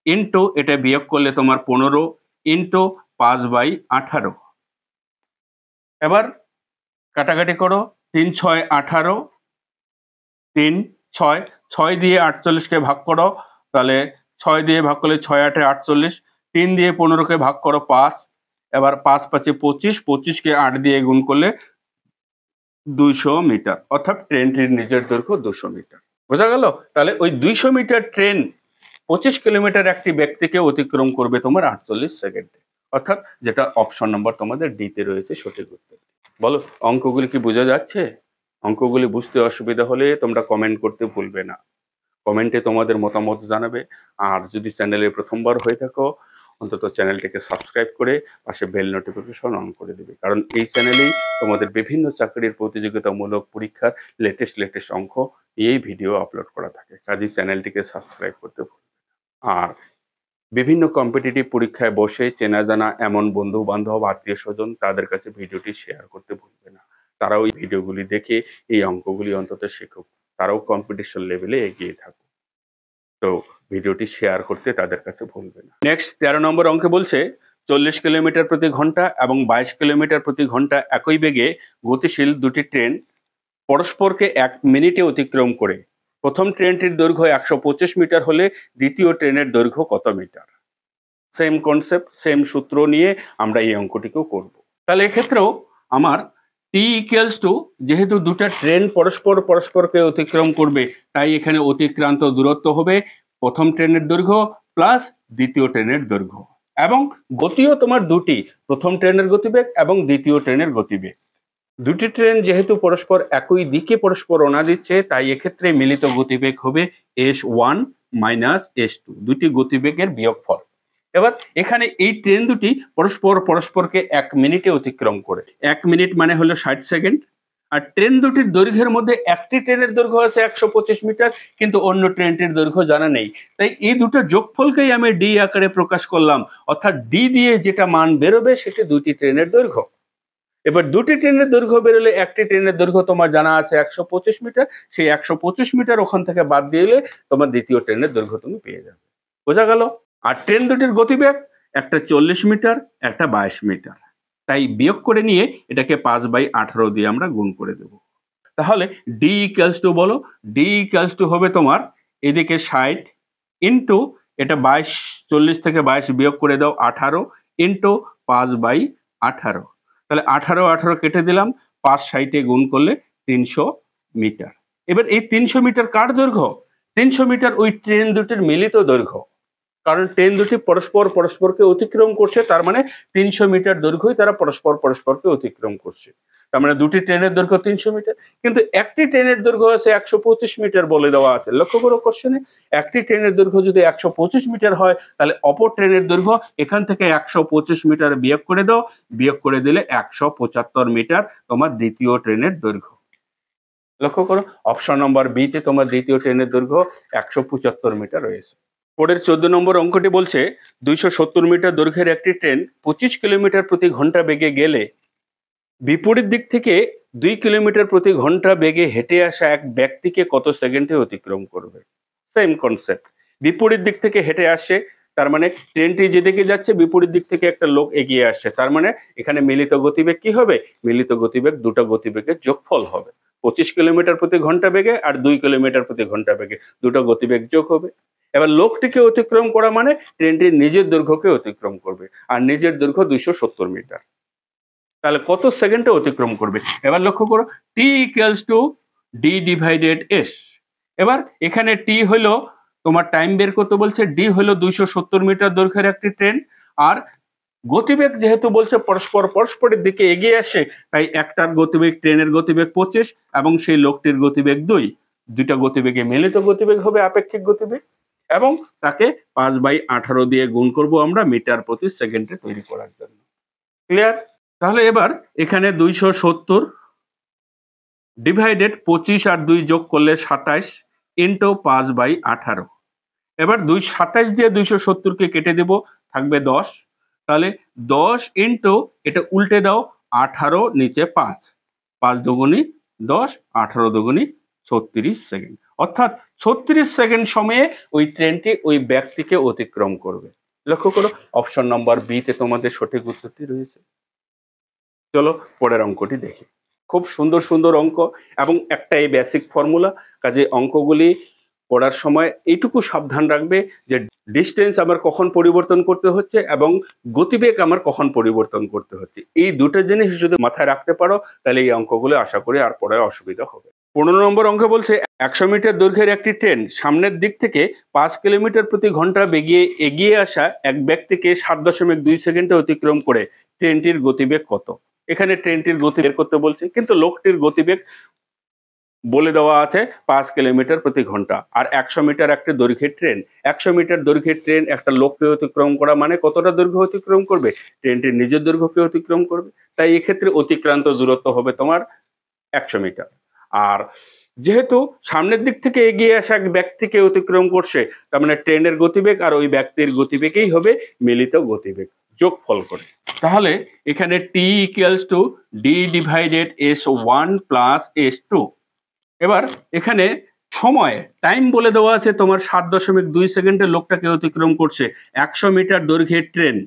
ইন্টু এটা বিয়োগ করলে তোমার 15 ইন্টু 5/18। এবার কাটাকাটি করো, 3 6 18, 3 6, 6 দিয়ে 48কে ভাগ করো, তাহলে 6 দিয়ে ভাগ করলে 6 8 48, 3 দিয়ে 15কে ভাগ করো 5, এবার 5 5 25, 25কে 8 দিয়ে গুণ করলে 200 মিটার, অর্থাৎ ট্রেনটির নিজের দৈর্ঘ্য 200 মিটার। বোঝা গেল? তাহলে ওই 200 মিটার ট্রেন 25 কিলোমিটার একটি ব্যক্তিকে অতিক্রম করবে তোমার 48 সেকেন্ডে, অর্থাৎ যেটা অপশন নম্বর তোমাদের ডি তে রয়েছে সঠিক উত্তর। বলো, অঙ্কগুলি কি বোঝা যাচ্ছে? অঙ্কগুলি বুঝতে অসুবিধা হলে তোমরা কমেন্ট করতে ভুলবে না। কমেন্টে তোমাদের মতামত জানাবে। আর যদি চ্যানেলে প্রথমবার হয়ে থাকো, অন্তত চ্যানেলটিকে সাবস্ক্রাইব করে পাশে বেল নোটিফিকেশন অন করে দিবে। কারণ এই চ্যানেলেই তোমাদের বিভিন্ন চাকরির প্রতিযোগিতামূলক পরীক্ষার লেটেস্ট অঙ্ক এই ভিডিও আপলোড করা থাকে। কাজেই চ্যানেলটিকে সাবস্ক্রাইব করতে ভুলবে না। আর বিভিন্ন কম্পিটিটিভ পরীক্ষায় বসে চেনা জানা এমন বন্ধু বান্ধব আত্মীয় স্বজন তাদের কাছে ভিডিওটি শেয়ার করতে ভুলবে না। তারাও এই ভিডিওগুলি দেখে এই অঙ্কগুলি অন্তত শিখুক, তারাও কম্পিটিশন লেভেলে এগিয়ে থাকুক। তো ভিডিওটি শেয়ার করতে তাদের কাছে ভুলবে না। নেক্সট 13 নম্বর অঙ্কে বলছে 40 কিলোমিটার প্রতি ঘন্টা এবং 22 কিলোমিটার প্রতি ঘন্টা একই বেগে গতিশীল দুটি ট্রেন পরস্পরকে 1 মিনিটে অতিক্রম করে প্রথম ট্রেনটির দৈর্ঘ্য 125 মিটার হলে দ্বিতীয় ট্রেনের দৈর্ঘ্য কত মিটার? সেম কনসেপ্ট, সেম সূত্র নিয়ে আমরা এই অঙ্কটিকেও করব। তাহলে এক্ষেত্রেও আমার টি ইকুয়ালস টু, যেহেতু দুটা ট্রেন পরস্পরকে অতিক্রম করবে, তাই এখানে অতিক্রান্ত দূরত্ব হবে প্রথম ট্রেনের দৈর্ঘ্য প্লাস দ্বিতীয় ট্রেনের দৈর্ঘ্য, এবং গতিও তোমার দুটি, প্রথম ট্রেনের গতিবেগ এবং দ্বিতীয় ট্রেনের গতিবেগ। দুটি ট্রেন যেহেতু পরস্পর একই দিকে পরস্পর রওনা দিচ্ছে, তাই এক্ষেত্রে মিলিত গতিবেগ হবে s1 মাইনাস s2, দুটি গতিবেগের বিয়োগফল। এবার এখানে এই ট্রেন দুটি পরস্পরকে 1 মিনিটে অতিক্রম করে, 1 মিনিট মানে হলো 60 সেকেন্ড। আর ট্রেন দুটির দৈর্ঘ্যের মধ্যে একটি ট্রেনের দৈর্ঘ্য আছে 125 মিটার, কিন্তু অন্য ট্রেনটির দৈর্ঘ্য জানা নেই, তাই এই দুটো যোগফলকেই আমি ডি আকারে প্রকাশ করলাম, অর্থাৎ ডি দিয়ে যেটা মান বেরোবে সেটি দুটি ট্রেনের দৈর্ঘ্য। এবার দুটি ট্রেনের দৈর্ঘ্য বেরোলে একটি ট্রেনের দৈর্ঘ্য তোমার জানা আছে 125 মিটার, সেই 125 মিটার ওখান থেকে বাদ দিলে তোমার দ্বিতীয় ট্রেনের দৈর্ঘ্য তুমি পেয়ে যাবে। বোঝা গেল? আর ট্রেন দুটির গতিবেগ, একটা 40 মিটার, একটা 22 মিটার, তাই বিয়োগ করে নিয়ে এটাকে 5/18 দিয়ে আমরা গুণ করে দেব। তাহলে ডি ইকুয়ালস টু, বলো, ডি ইকুয়ালস টু হবে তোমার এদিকে 60 ইন্টু এটা 22, 40 থেকে 22 বিয়োগ করে দাও 18 ইন্টু 5/18। তাহলে 18 কেটে দিলাম, 5/60 গুণ করলে 300 মিটার। এবার এই 300 মিটার কার দৈর্ঘ্য? 300 মিটার ওই ট্রেন দুটির মিলিত দৈর্ঘ্য, কারণ ট্রেন দুটি পরস্পরকে অতিক্রম করছে, তার মানে 300 মিটার দৈর্ঘ্যই তারা পরস্পরকে অতিক্রম করছে। তার মানে দুটি ট্রেনের দৈর্ঘ্য 300 মিটার, কিন্তু একটি ট্রেনের দৈর্ঘ্য আছে 125 মিটার বলে দেওয়া আছে। লক্ষ্য করো কোশ্চেনে, একটি ট্রেনের দৈর্ঘ্য যদি 125 মিটার হয়, তাহলে অপর ট্রেনের দৈর্ঘ্য এখান থেকে 125 মিটার বিয়োগ করে দাও, বিয়োগ করে দিলে 175 মিটার তোমার দ্বিতীয় ট্রেনের দৈর্ঘ্য। লক্ষ্য করো, অপশন নম্বর বি তে তোমার দ্বিতীয় ট্রেনের দৈর্ঘ্য 175 মিটার রয়েছে। পরের 14 নম্বর অঙ্কটি বলছে 270 মিটার দৈর্ঘ্যের একটি ট্রেন 25 কিলোমিটার প্রতি ঘন্টা বেগে গেলে বিপরীত দিক থেকে 2 কিলোমিটার প্রতি ঘন্টা বেগে হেঁটে আসা এক ব্যক্তিকে কত সেকেন্ডে অতিক্রম করবে? সেম কনসেপ্ট, বিপরীত দিক থেকে হেঁটে আসছে, তার মানে ট্রেনটি যেদিকে যাচ্ছে বিপরীত দিক থেকে একটা লোক এগিয়ে আসছে, তার মানে এখানে মিলিত গতিবেগ কি হবে? মিলিত গতিবেগ দুটো গতিবেগের যোগফল হবে। 25 কিলোমিটার প্রতি ঘন্টা বেগে আর 2 কিলোমিটার প্রতি ঘন্টা বেগে দুটো গতিবেগ যোগ হবে। এবার লোকটিকে অতিক্রম করা মানে ট্রেনটির নিজের দৈর্ঘ্যকে অতিক্রম করবে, আর নিজের দৈর্ঘ্য 270 মিটার, তাহলে কত সেকেন্ডে অতিক্রম করবে? এবার লক্ষ্য করো, T equals to D divided S. এবার এখানে টি হলো তোমার টাইম বের করতে বলছে, ডি হলো 270 মিটার দৈর্ঘ্যের একটি ট্রেন, আর গতিবেগ যেহেতু বলছে পরস্পরের দিকে এগিয়ে আসে, তাই একটার গতিবেগ, ট্রেনের গতিবেগ 25 এবং সেই লোকটির গতিবেগ 2, দুইটা গতিবেগে মিলিত গতিবেগ হবে আপেক্ষিক গতিবেগ, এবং তাকে 5/18 দিয়ে গুণ করব আমরা মিটার প্রতি সেকেন্ডে তৈরি করার জন্য। ক্লিয়ার? তাহলে এবার এখানে 270 ডিভাইডেড 25 আর 2 যোগ করলে 27 ইন্টু 5/18। এবার 27 দিয়ে 270 কে কেটে দেব, থাকবে 10। তাহলে 10 ইন্টু এটা উল্টে দাও, 18 নিচে 5, 5 দুগুণি 10, 18 দুগুণি 36 সেকেন্ড, অর্থাৎ 36 সেকেন্ড সময়ে ওই ট্রেনটি ওই ব্যক্তিকে অতিক্রম করবে। লক্ষ্য করো, অপশন নম্বর বি তে তোমাদের সঠিক উত্তরটি রয়েছে। চলো পরের অঙ্কটি দেখি। খুব সুন্দর অঙ্ক এবং একটাই বেসিক ফর্মুলা, কাজে অঙ্কগুলি করার সময় এইটুকু সাবধান রাখবে যে ডিস্টেন্স আমার কখন পরিবর্তন করতে হচ্ছে এবং গতিবেগ আমার কখন পরিবর্তন করতে হচ্ছে। এই দুটো জিনিস যদি মাথায় রাখতে পারো, তাহলে এই অঙ্কগুলো আশা করি আর পরে অসুবিধা হবে। 15 নম্বর অঙ্ক বলছে 100 মিটার দৈর্ঘ্যের একটি ট্রেন সামনের দিক থেকে 5 কিলোমিটার প্রতি ঘন্টা বেগে এগিয়ে আসা এক ব্যক্তিকে 7.2 সেকেন্ডে অতিক্রম করে ট্রেনটির গতিবেগ কত? এখানে ট্রেনটির গতি বের করতে বলছে, কিন্তু লোকটির গতিবেগ বলে দেওয়া আছে 5 কিলোমিটার প্রতি ঘন্টা। আর 100 মিটার একটা দৈর্ঘ্যের ট্রেন। 100 মিটার দৈর্ঘ্যের ট্রেন একটা লোককে অতিক্রম করা মানে কতটা দৈর্ঘ্য অতিক্রম করবে? ট্রেনটির নিজের দৈর্ঘ্যকে অতিক্রম করবে। তাই এক্ষেত্রে অতিক্রান্ত দূরত্ব হবে তোমার 100 মিটার। আর যেহেতু সামনের দিক থেকে এগিয়ে আসা এক ব্যক্তিকে অতিক্রম করছে, তার মানে ট্রেনের গতিবেগ আর ওই ব্যক্তির গতিবেগই হবে মিলিত গতিবেগ, যোগফল করে। তাহলে এখানে T equals to D divided s1 plus s2। এবার এখানে সময় টাইম বলে দেওয়া আছে তোমার 7.2 সেকেন্ডে লোকটাকে অতিক্রম করছে 100 মিটার দৈর্ঘ্যের ট্রেন।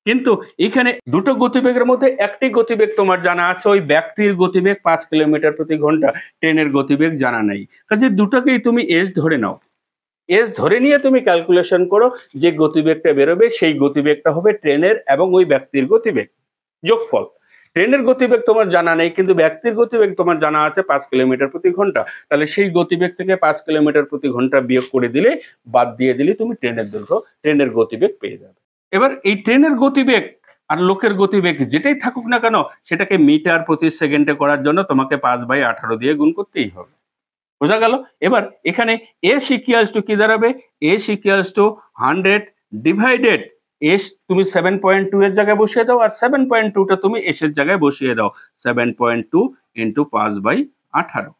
কিন্তু এখানে দুটো গতিবেগের মধ্যে একটি গতিবেগ তোমার জানা আছে, ওই ব্যক্তির গতিবেগ 5 কিলোমিটার প্রতি ঘন্টা, ট্রেনের গতিবেগ জানা নাই। কাজে দুটোকেই তুমি এস ধরে নাও। এস ধরে নিয়ে তুমি ক্যালকুলেশন করো, যে গতিবেগটা বেরোবে সেই গতিবেগটা হবে ট্রেনের এবং ওই ব্যক্তির গতিবেগ, যোগফল। ট্রেনের গতিবেগ তোমার জানা নেই, কিন্তু ব্যক্তির গতিবেগ তোমার জানা আছে 5 কিলোমিটার প্রতি ঘন্টা। তাহলে সেই গতিবেগ থেকে 5 কিলোমিটার প্রতি ঘন্টা বিয়োগ করে দিলে, বাদ দিয়ে দিলে তুমি ট্রেনের দৈর্ঘ্য, ট্রেনের গতিবেগ পেয়ে যাবে। এবার এই ট্রেনের গতিবেগ আর লোকের গতিবেগ যেটাই থাকুক না কেন, সেটাকে মিটার প্রতি সেকেন্ডে করার জন্য তোমাকে 5/18 দিয়ে গুণ করতেই হবে। বোঝা গেল? এবার এখানে এস ইকুয়ালস টু কি দাঁড়াবে? S equals to 100 divided S তুমি 7.2 এর জায়গায় বসিয়ে দাও, আর 7.2 টা তুমি এস এর জায়গায় বসিয়ে দাও। 7.2 ইন্টু 5/18।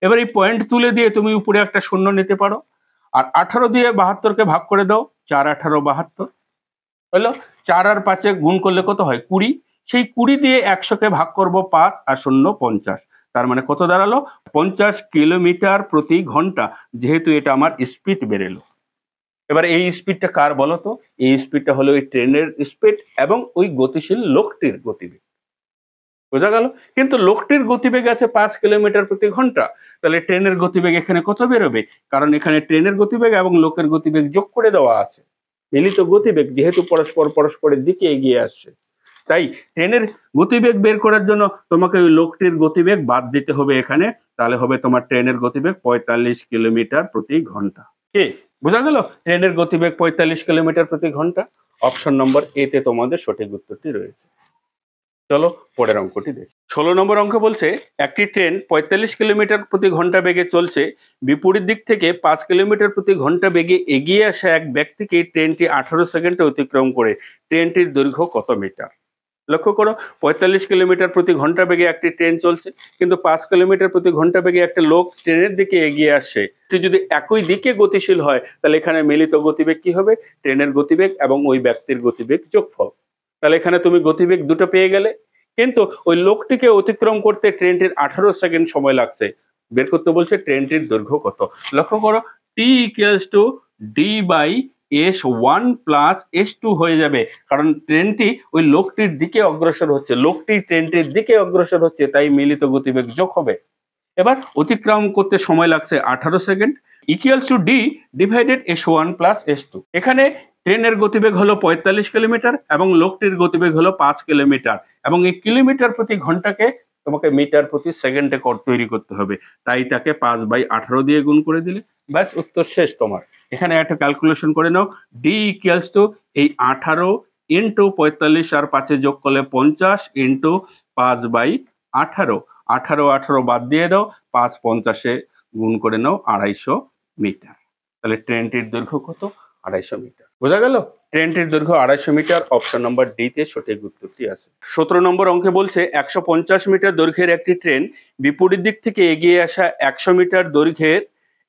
এবার এই পয়েন্ট তুলে দিয়ে তুমি উপরে একটা শূন্য নিতে পারো, আর 18 দিয়ে 72 কে ভাগ করে দাও। 4×18 72 হলো। 4 আর 5 গুণ করলে কত হয়? 20। সেই 20 দিয়ে 100 কে ভাগ করব 5, আর 0 50। তার মানে কত দাঁড়ালো? 50 কিলোমিটার প্রতি ঘন্টা। যেহেতু এটা আমার স্পিড বেরেলো। এবার এই স্পিডটা কার বলো তো? এই স্পিডটা হলো ওই ট্রেনের স্পিড এবং ওই গতিশীল লোকটির গতিবেগ। বোঝা গেল? কিন্তু লোকটির গতিবেগ আছে 5 কিলোমিটার প্রতি ঘন্টা। তাহলে ট্রেনের গতিবেগ এখানে কত বেরোবে? কারণ এখানে ট্রেনের গতিবেগ এবং লোকের গতিবেগ যোগ করে দেওয়া আছে। মিলিত গতিবেগ, যেহেতু পরস্পরের দিকে এগিয়ে আসছে। তাই ট্রেনের গতিবেগ বের করার জন্য তোমাকে ওই লোকটির গতিবেগ বাদ দিতে হবে এখানে। তাহলে হবে তোমার ট্রেনের গতিবেগ 45 কিলোমিটার প্রতি ঘন্টা। কি বোঝা গেল? ট্রেনের গতিবেগ 45 কিলোমিটার প্রতি ঘন্টা। অপশন নম্বর এ তে তোমাদের সঠিক উত্তরটি রয়েছে। চলো পরের অঙ্কটি দেখি। 16 নম্বর অঙ্ক বলছে, একটি ট্রেন 45 কিলোমিটার প্রতি ঘন্টা বেগে চলছে। বিপরীত দিক থেকে 5 কিলোমিটার প্রতি ঘন্টা বেগে এগিয়ে আসা এক ব্যক্তিকে ট্রেনটি 18 সেকেন্ডে অতিক্রম করে। ট্রেনটির দৈর্ঘ্য কত মিটার? লক্ষ্য করো, 45 কিলোমিটার প্রতি ঘন্টা বেগে একটি ট্রেন চলছে, কিন্তু 5 কিলোমিটার প্রতি ঘন্টা বেগে একটা লোক ট্রেনের দিকে এগিয়ে আসছে। যদি একই দিকে গতিশীল হয়, তাহলে এখানে মিলিত গতিবেগ কি হবে? ট্রেনের গতিবেগ এবং ওই ব্যক্তির গতিবেগ যোগফল। তাহলে এখানে তুমি গতিবেগ দুটো পেয়ে গেলে, কিন্তু ওই লোকটিকে অতিক্রম করতে ট্রেনটির 18 সেকেন্ড সময় লাগছে। বের করতে বলছে ট্রেনটির দৈর্ঘ্য কত। লক্ষ্য করো, T equals to D by s1 plus s2 হয়ে যাবে, কারণ ট্রেনটি ওই লোকটির দিকে অগ্রসর হচ্ছে, লোকটি ট্রেনটির দিকে অগ্রসর হচ্ছে, তাই মিলিত গতিবেগ যোগ হবে। এবার অতিক্রম করতে সময় লাগছে 18 second, equals to D divided s1 plus s2। এখানে ট্রেনের গতিবেগ হলো 45 কিলোমিটার এবং লোকটির গতিবেগ হলো 5 কিলোমিটার, এবং এই কিলোমিটার প্রতি ঘন্টাকে তোমাকে মিটার প্রতি সেকেন্ডে তৈরি করতে হবে। তাই তাকে 5/18 দিয়ে গুণ করে দিলে ব্যাস উত্তর শেষ তোমার। এখানে একটা ক্যালকুলেশন করে নাও, ডি ইকুয়ালস টু এই 18 ইন্টু 45 আর 5 যোগ করলে 50 ইন্টু 5/18। 18 বাদ দিয়ে দাও, 5 50-এ গুণ করে নাও 250 মিটার। তাহলে ট্রেনটির দৈর্ঘ্য কত? 250 মিটার। বোঝা গেল? ট্রেনটির দৈর্ঘ্য 250 মিটার। অপশন নম্বর ডি তে সঠিক উত্তরটি আছে। 17 নম্বর অঙ্কে বলছে, 150 মিটার দৈর্ঘ্যের একটি ট্রেন বিপরীত দিক থেকে এগিয়ে আসা 100 মিটার দৈর্ঘ্যের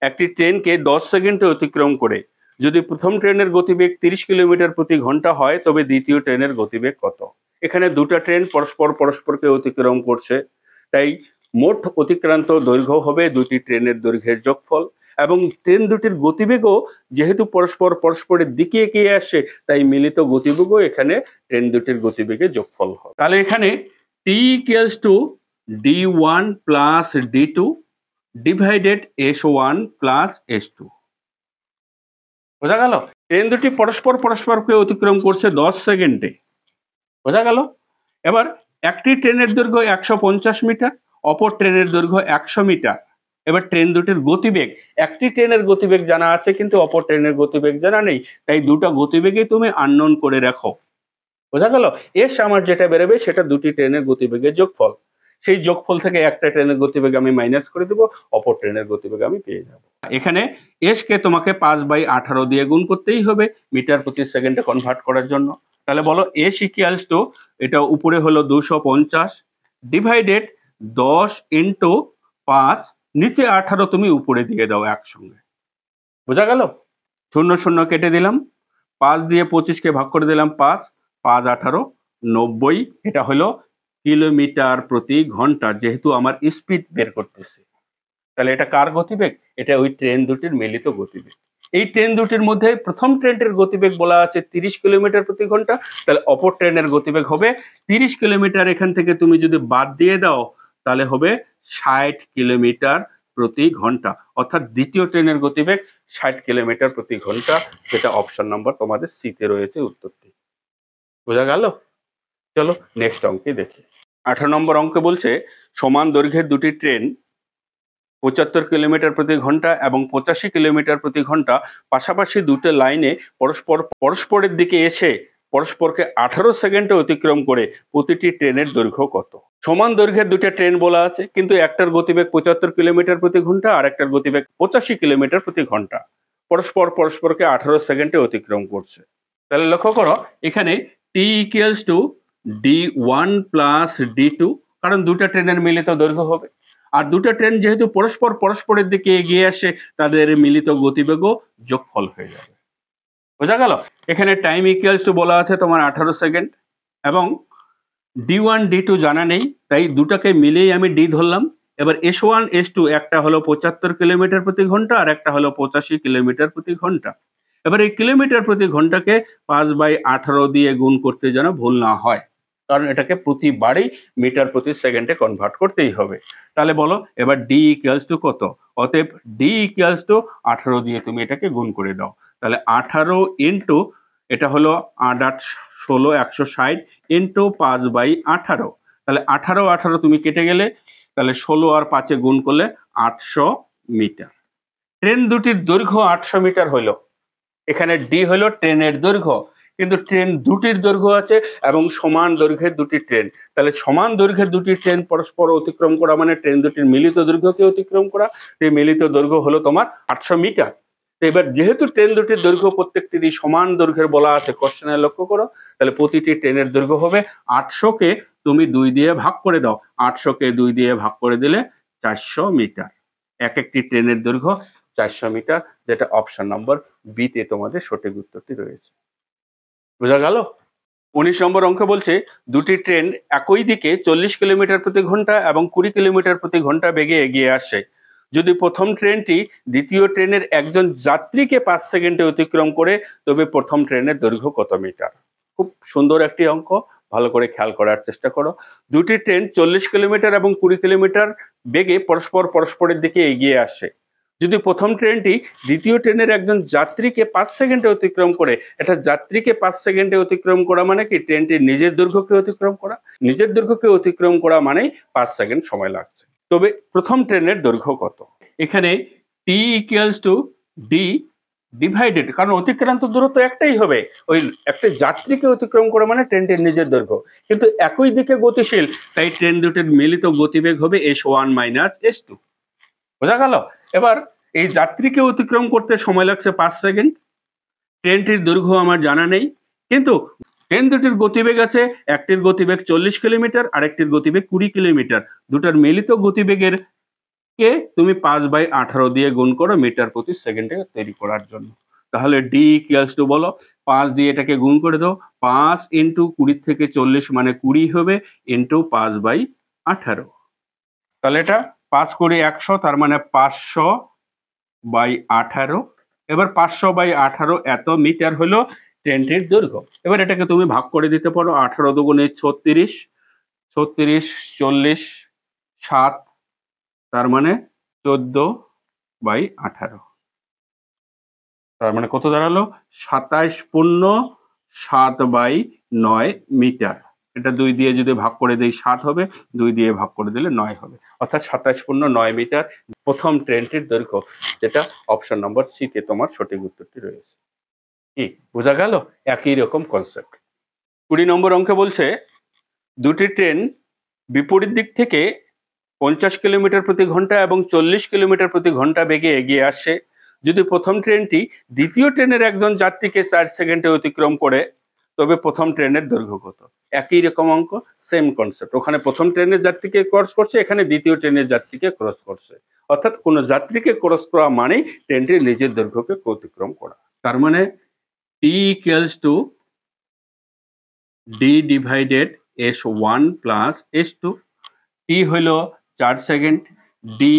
একটি ট্রেনকে 10 সেকেন্ডে অতিক্রম করে। যদি প্রথম ট্রেনের গতিবেগ 30 কিলোমিটার প্রতি ঘন্টা হয়, তবে দ্বিতীয় ট্রেনের গতিবেগ কত? এখানে দুটো ট্রেন পরস্পরকে অতিক্রম করছে, তাই মোট অতিক্রান্ত দৈর্ঘ্য হবে দুটি ট্রেনের দৈর্ঘ্যের যোগফল, এবং ট্রেন দুটির গতিবেগও যেহেতু পরস্পরের দিকে এগিয়ে আসছে, তাই মিলিত গতিবেগও এখানে ট্রেন দুটির গতিবেগের যোগফল হয়। তাহলে এখানে T equals to d1 plus d2 divided s1 plus s2। বোঝা গেল? ট্রেন দুটি পরস্পরকে অতিক্রম করছে 10 সেকেন্ডে। বোঝা গেল? এবার একটি ট্রেনের দৈর্ঘ্য 150 মিটার, অপর ট্রেনের দৈর্ঘ্য 100 মিটার। এবার ট্রেন দুটির গতিবেগ, একটি ট্রেনের গতিবেগ জানা আছে কিন্তু অপর ট্রেনের গতিবেগ জানা নেই, তাই দুটো গতিবেগই তুমি আননোন করে রাখো। বোঝা গেল? এস আমার যেটা বেরোবে সেটা দুটি ট্রেনের গতিবেগের যোগফল। সেই যোগফল থেকে একটা ট্রেনের গতিবেগ আমি মাইনাস করে দেব, অপর ট্রেনের গতিবেগ আমি পেয়ে যাব। এখানে এস কে তোমাকে 5/18 দিয়ে গুণ করতেই হবে মিটার প্রতি সেকেন্ডে কনভার্ট করার জন্য। তাহলে বলো এস ইকুয়ালস টু, এটা উপরে হলো 250 ডিভাইডেড 10 ইন্টু 5, নিচে 18 তুমি উপরে দিয়ে দাও একসঙ্গে। বোঝা গেল? 0 0 কেটে দিলাম, 5 দিয়ে 25 কে ভাগ করে দিলাম 5, 5 18 90, এটা হলো কিলোমিটার প্রতি ঘন্টা, যেহেতু আমার স্পিড বের করতেছি। তাহলে এটা কার গতিবেগ? এটা ওই ট্রেন দুটির মিলিত গতিবেগ। এই ট্রেন দুটির মধ্যে প্রথম ট্রেনটির গতিবেগ বলা আছে 30 কিলোমিটার প্রতি ঘন্টা, তাহলে অপর ট্রেনের গতিবেগ হবে 30 কিলোমিটার। এখান থেকে তুমি যদি বাদ দিয়ে দাও তাহলে হবে 60 কিলোমিটার প্রতি ঘন্টা, অর্থাৎ দ্বিতীয় ট্রেনের গতিবেগ 60 কিলোমিটার প্রতি ঘন্টা, যেটা অপশন নাম্বার তোমাদের সিতে রয়েছে উত্তরটি। বোঝা গেল? চলো নেক্সট অঙ্কে দেখি। 18 নম্বর অঙ্কে বলছে সমান দৈর্ঘ্যের দুটি ট্রেন 75 কিলোমিটার প্রতি ঘন্টা এবং 85 কিলোমিটার প্রতি ঘন্টা পাশাপাশি দুটো লাইনে পরস্পরের দিকে এসে পরস্পরকে 18 সেকেন্ডে অতিক্রম করে প্রতিটি ট্রেনের দৈর্ঘ্য কত? সমান দৈর্ঘ্যের দুটো ট্রেন বলা আছে, কিন্তু একটার গতিবেগ 75 কিলোমিটার প্রতি ঘন্টা আর একটার গতিবেগ 85 কিলোমিটার প্রতি ঘন্টা, পরস্পরকে 18 সেকেন্ডে অতিক্রম করছে। তাহলে লক্ষ্য করো এখানে T equals to d1 plus d2, কারণ দুটো ট্রেনের মিলিত দৈর্ঘ্য হবে। আর দুটো ট্রেন যেহেতু পরস্পরের দিকে এগিয়ে আসে, তাদের মিলিত গতিবেগও যোগফল হয়ে যাবে। বোঝা গেল? এখানে টাইম ইকুয়ালস টু বলা আছে তোমার 18 সেকেন্ড, এবং d1 d2 জানা নেই, তাই দুটাকে মিলেই আমি d ধরলাম। এবার s1 s2, একটা হলো 75 কিলোমিটার প্রতি ঘন্টা আর একটা হলো 85 কিলোমিটার প্রতি ঘন্টা। এবার এই কিলোমিটার প্রতি ঘন্টাকে 5/18 দিয়ে গুণ করতে যেন ভুল না হয়, কারণ এটাকে প্রতিবারই মিটার প্রতি সেকেন্ডে কনভার্ট করতেই হবে। তাহলে বলো এবার d ইকুয়ালস টু কত? অতএব d ইকুয়ালস টু 18 দিয়ে তুমি এটাকে গুণ করে দাও। তাহলে 18 ইন্টু, এটা হলো 8 8 16 160 ইন্টু 5/18, তাহলে 18 18 তুমি কেটে গেলে, তাহলে 16 আর 5 গুণ করলে 800 মিটার। ট্রেন দুটির দৈর্ঘ্য 800 মিটার হলো। এখানে ডি হলো ট্রেনের দৈর্ঘ্য, কিন্তু ট্রেন দুটির দৈর্ঘ্য আছে এবং সমান দৈর্ঘ্যের দুটি ট্রেন, তাহলে সমান দৈর্ঘ্যের দুটি ট্রেন পরস্পর অতিক্রম করা মানে ট্রেন দুটির মিলিত দৈর্ঘ্যকে অতিক্রম করা। এই মিলিত দৈর্ঘ্য হলো তোমার 800 মিটার। তো এবার যেহেতু ট্রেন দুটির দৈর্ঘ্য প্রত্যেকটিরই সমান দৈর্ঘ্যের বলা আছে কোশ্চেনে, লক্ষ্য করো, তাহলে প্রতিটি ট্রেনের দৈর্ঘ্য হবে 800 কে তুমি 2 দিয়ে ভাগ করে দাও, 800 কে 2 দিয়ে ভাগ করে দিলে 400 মিটার। এক একটি ট্রেনের দৈর্ঘ্য 400 মিটার, যেটা অপশন নম্বর বি তে তোমাদের সঠিক উত্তরটি রয়েছে। বোঝা গেল? 19 নম্বর অঙ্ক বলছে দুটি ট্রেন একই দিকে 40 কিলোমিটার প্রতি ঘন্টা এবং 20 কিলোমিটার প্রতি ঘন্টা বেগে এগিয়ে আসে। যদি প্রথম ট্রেনটি দ্বিতীয় ট্রেনের একজন যাত্রীকে 5 সেকেন্ডে অতিক্রম করে, তবে প্রথম ট্রেনের দৈর্ঘ্য কত মিটার? খুব সুন্দর একটি অঙ্ক, ভালো করে খেয়াল করার চেষ্টা করো। দুটি ট্রেন 40 কিলোমিটার এবং 20 কিলোমিটার বেগে পরস্পরের দিকে এগিয়ে আসে। যদি প্রথম ট্রেনটি দ্বিতীয় ট্রেনের একজন যাত্রীকে 5 সেকেন্ডে অতিক্রম করে, এটা যাত্রীকে 5 সেকেন্ডে অতিক্রম করা মানে কি ট্রেনটির নিজের দৈর্ঘ্যকে অতিক্রম করা, নিজের দৈর্ঘ্যকে অতিক্রম করা মানেই 5 সেকেন্ড সময় লাগছে। তবে প্রথম ট্রেনের দৈর্ঘ্য কত? এখানে T equals to D divided, কারণ অতিক্রান্ত দূরত্ব একটাই হবে, ওই একটা যাত্রীকে অতিক্রম করা মানে ট্রেনটির নিজের দৈর্ঘ্য, কিন্তু একই দিকে গতিশীল, তাই ট্রেন দুটির মিলিত গতিবেগ হবে s1 মাইনাস s2। বোঝা গেল? এবার এই যাত্রীকে অতিক্রম করতে সময় লাগছে 5 সেকেন্ড। ট্রেনটির দৈর্ঘ্য আমার জানা নেই, কিন্তু ট্রেন দুটির গতিবেগ আছে, একটির গতিবেগ 40 কিলোমিটার আর একটির গতিবেগ 20 কিলোমিটার। দুটার মিলিত গতিবেগের কে তুমি 5/18 দিয়ে গুণ করো মিটার প্রতি সেকেন্ডে তৈরি করার জন্য। তাহলে ডি ইকুয়ালস টু বলো, 5 দিয়ে এটাকে গুণ করে দাও, 5 ইন্টু 20 থেকে 40 মানে 20 হবে, ইন্টু 5/18। তাহলে এটা 5 করে 100, তার মানে 500/18। এবার 500/18 এত মিটার হলো ট্রেনটির দৈর্ঘ্য। এবার এটাকে তুমি ভাগ করে দিতে পারো, 18 দুগুণে 36, 36 40 7, তার মানে 14/18। তার মানে কত দাঁড়ালো? 27 পূর্ণ 7/9 মিটার। এটা 2 দিয়ে যদি ভাগ করে দেই 7 হবে, 2 দিয়ে ভাগ করে দিলে 9 হবে, অর্থাৎ 27 পূর্ণ 9 মিটার প্রথম ট্রেনটির দৈর্ঘ্য, যেটা অপশন নম্বর সি তে তোমার সঠিক উত্তরটি রয়েছে। কি বোঝা গেল? একই রকম কনসেপ্ট। 20 নম্বর অঙ্কে বলছে দুটি ট্রেন বিপরীত দিক থেকে 50 কিলোমিটার প্রতি ঘন্টা এবং 40 কিলোমিটার প্রতি ঘন্টা বেগে এগিয়ে আসছে। যদি প্রথম ট্রেনটি দ্বিতীয় ট্রেনের একজন যাত্রীকে 4 সেকেন্ডে অতিক্রম করে, তবে প্রথম ট্রেনের দৈর্ঘ্য কত? একই রকম অঙ্ক, সেম কনসেপ্ট। ওখানে প্রথম ট্রেনের যাত্রীকে ক্রস করছে, এখানে দ্বিতীয় ট্রেনের যাত্রীকে ক্রস করছে। অর্থাৎ কোনো যাত্রীকে ক্রস করা মানেই ট্রেনটির নিজের দৈর্ঘ্যকে অতিক্রম করা। তার মানে T equals to D divided s1 plus s2। T হইল 4 সেকেন্ড, ডি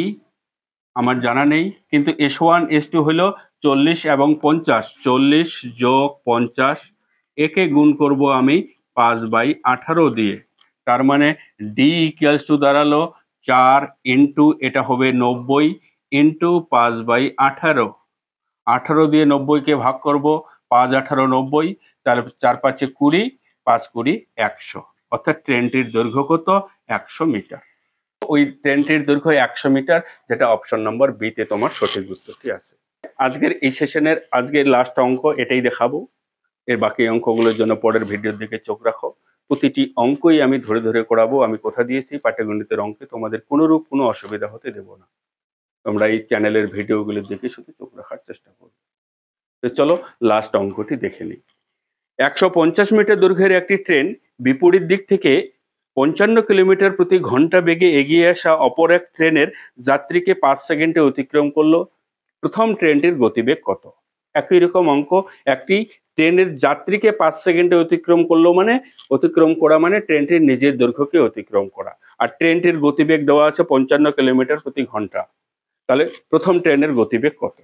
আমার জানা নেই, কিন্তু s1 s2 হইল 40 এবং 50। 40 যোগ 50, একে গুণ করব আমি 5/18 দিয়ে। তার মানে ডি ইকুয়ালস টু দাঁড়ালো 4 ইন্টু এটা হবে 90 ইন্টু 5/18। 18 দিয়ে 90-কে ভাগ করব, 5×18 90, তাহলে 4×5 20, 5×20 100। অর্থাৎ ট্রেনটির দৈর্ঘ্য কত? 100 মিটার। ওই ট্রেনটির দৈর্ঘ্য 100 মিটার, যেটা অপশন নম্বর বি তে তোমার সঠিক উত্তরটি আছে। আজকের এই সেশনের আজকের লাস্ট অঙ্ক এটাই দেখাবো। এর বাকি অঙ্কগুলোর জন্য পরের ভিডিওর দিকে চোখ রাখো। প্রতিটি অঙ্কই আমি ধরে ধরে করাবো। আমি কথা দিয়েছি পাটিগণিতের অঙ্কে তোমাদের কোনোরূপ কোনো অসুবিধা হতে দেব না। তোমরা এই চ্যানেলের ভিডিওগুলোর দিকে শুধু চোখ রাখার চেষ্টা করবে। তো চলো লাস্ট অঙ্কটি দেখে নিই। 150 মিটার দৈর্ঘ্যের একটি ট্রেন বিপরীত দিক থেকে 55 কিলোমিটার প্রতি ঘন্টা বেগে এগিয়ে আসা অপর এক ট্রেনের যাত্রীকে 5 সেকেন্ডে অতিক্রম করলো। প্রথম ট্রেনটির গতিবেগ কত? একই রকম অঙ্ক। একটি ট্রেনের যাত্রীকে 5 সেকেন্ডে অতিক্রম করলো মানে, অতিক্রম করা মানে ট্রেনটির নিজের দৈর্ঘ্যকে অতিক্রম করা। আর ট্রেনটির গতিবেগ দেওয়া আছে 55 কিলোমিটার প্রতি ঘন্টা। তাহলে প্রথম ট্রেনের গতিবেগ কত?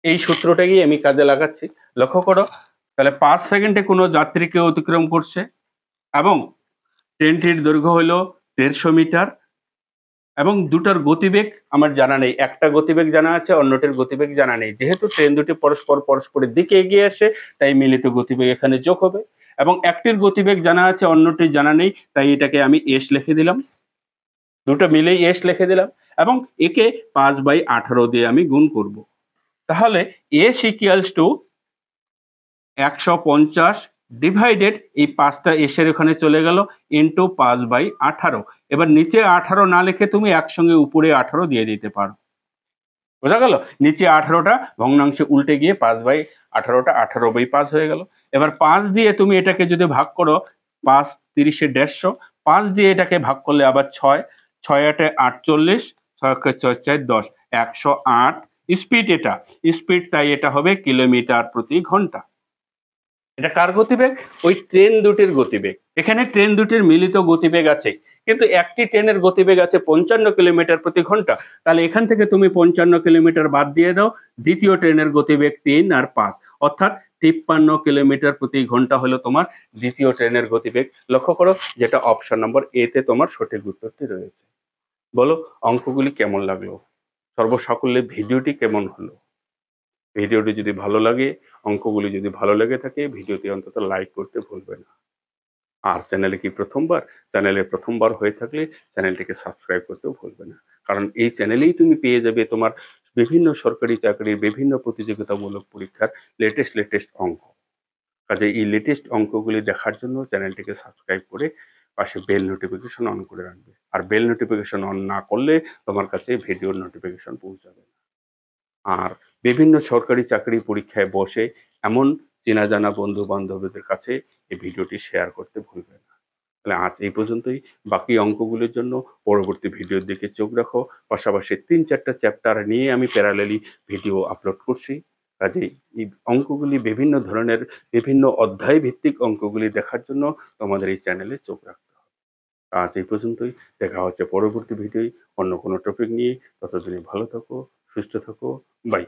এই সূত্রটাকেই আমি কাজে লাগাচ্ছি। লক্ষ্য করো, তাহলে 5 সেকেন্ডে কোনো যাত্রীকে অতিক্রম করছে এবং ট্রেনটির দৈর্ঘ্য হলো 150 মিটার এবং দুটার গতিবেগ আমার জানা নেই। একটা গতিবেগ জানা আছে, অন্যটির গতিবেগ জানা নেই। যেহেতু ট্রেন দুটি পরস্পরের দিকে এগিয়ে আসে, তাই মিলিত গতিবেগ এখানে যোগ হবে। এবং একটির গতিবেগ জানা আছে, অন্যটির জানা নেই, তাই এটাকে আমি এস লিখে দিলাম। দুটো মিলেই এস লিখে দিলাম এবং একে 5/18 দিয়ে আমি গুণ করব। তাহলে এস ইকুয়ালস টু 150 ডিভাইডেড, এই 5টা এসের ওখানে চলে গেল, ইন্টু 5/18। এবার নিচে 18 না লিখে তুমি একসঙ্গে উপরে 18 দিয়ে দিতে পারো। বোঝা গেল? নিচে 18টা ভগ্নাংশে উল্টে গিয়ে 5/18টা 18/5 হয়ে গেল। এবার 5 দিয়ে তুমি এটাকে যদি ভাগ করো, 5 30 150, 5 দিয়ে এটাকে ভাগ করলে আবার 6, 6 8 48, 6 6 4 10, 108 স্পিড। এটা স্পিড, তাই এটা হবে কিলোমিটার প্রতি ঘন্টা। এটা কার গতিবেগ? ওই ট্রেন দুটির গতিবেগ। এখানে ট্রেন দুটির মিলিত গতিবেগ আছে, কিন্তু একটি ট্রেনের গতিবেগ আছে 55 কিলোমিটার প্রতি ঘন্টা। তাহলে এখান থেকে তুমি 55 কিলোমিটার বাদ দিয়ে দাও, দ্বিতীয় ট্রেনের গতিবেগ 3 আর 5, অর্থাৎ 53 কিলোমিটার প্রতি ঘন্টা হলো তোমার দ্বিতীয় ট্রেনের গতিবেগ। লক্ষ্য করো, যেটা অপশন নম্বর এ তে তোমার সঠিক উত্তরটি রয়েছে। বলো অঙ্কগুলি কেমন লাগলো? সর্বসাকুল্যে ভিডিওটি কেমন হলো? ভিডিওটি যদি ভালো লাগে, অঙ্কগুলি যদি ভালো লেগে থাকে, ভিডিওটি অন্তত লাইক করতে ভুলবে না। আর চ্যানেলে কি প্রথমবার? চ্যানেলে প্রথমবার হয়ে থাকলে চ্যানেলটিকে সাবস্ক্রাইব করতেও ভুলবে না। কারণ এই চ্যানেলেই তুমি পেয়ে যাবে তোমার বিভিন্ন সরকারি চাকরির বিভিন্ন প্রতিযোগিতামূলক পরীক্ষার লেটেস্ট অঙ্ক। কাজেই এই লেটেস্ট অঙ্কগুলি দেখার জন্য চ্যানেলটিকে সাবস্ক্রাইব করে পাশে বেল নোটিফিকেশন অন করে রাখবে। আর বেল নোটিফিকেশন অন না করলে তোমার কাছে ভিডিওর নোটিফিকেশন পৌঁছাবে না। আর বিভিন্ন সরকারি চাকরি পরীক্ষায় বসে এমন চেনা জানা বন্ধু বান্ধবদের কাছে এই ভিডিওটি শেয়ার করতে ভুলবে না। তাহলে আজ এই পর্যন্তই। বাকি অঙ্কগুলোর জন্য পরবর্তী ভিডিওর দিকে চোখ রাখো। পাশাপাশি 3-4টা চ্যাপ্টার নিয়ে আমি প্যারালালি ভিডিও আপলোড করছি। কাজেই এই অঙ্কগুলি বিভিন্ন ধরনের বিভিন্ন অধ্যায় ভিত্তিক অঙ্কগুলি দেখার জন্য তোমাদের এই চ্যানেলে চোখ রাখতে হবে। আজ এই পর্যন্তই। দেখা হচ্ছে পরবর্তী ভিডিওয় অন্য কোনো টপিক নিয়ে। ততদিনে ভালো থাকো, সুস্থ থাকো। বাই।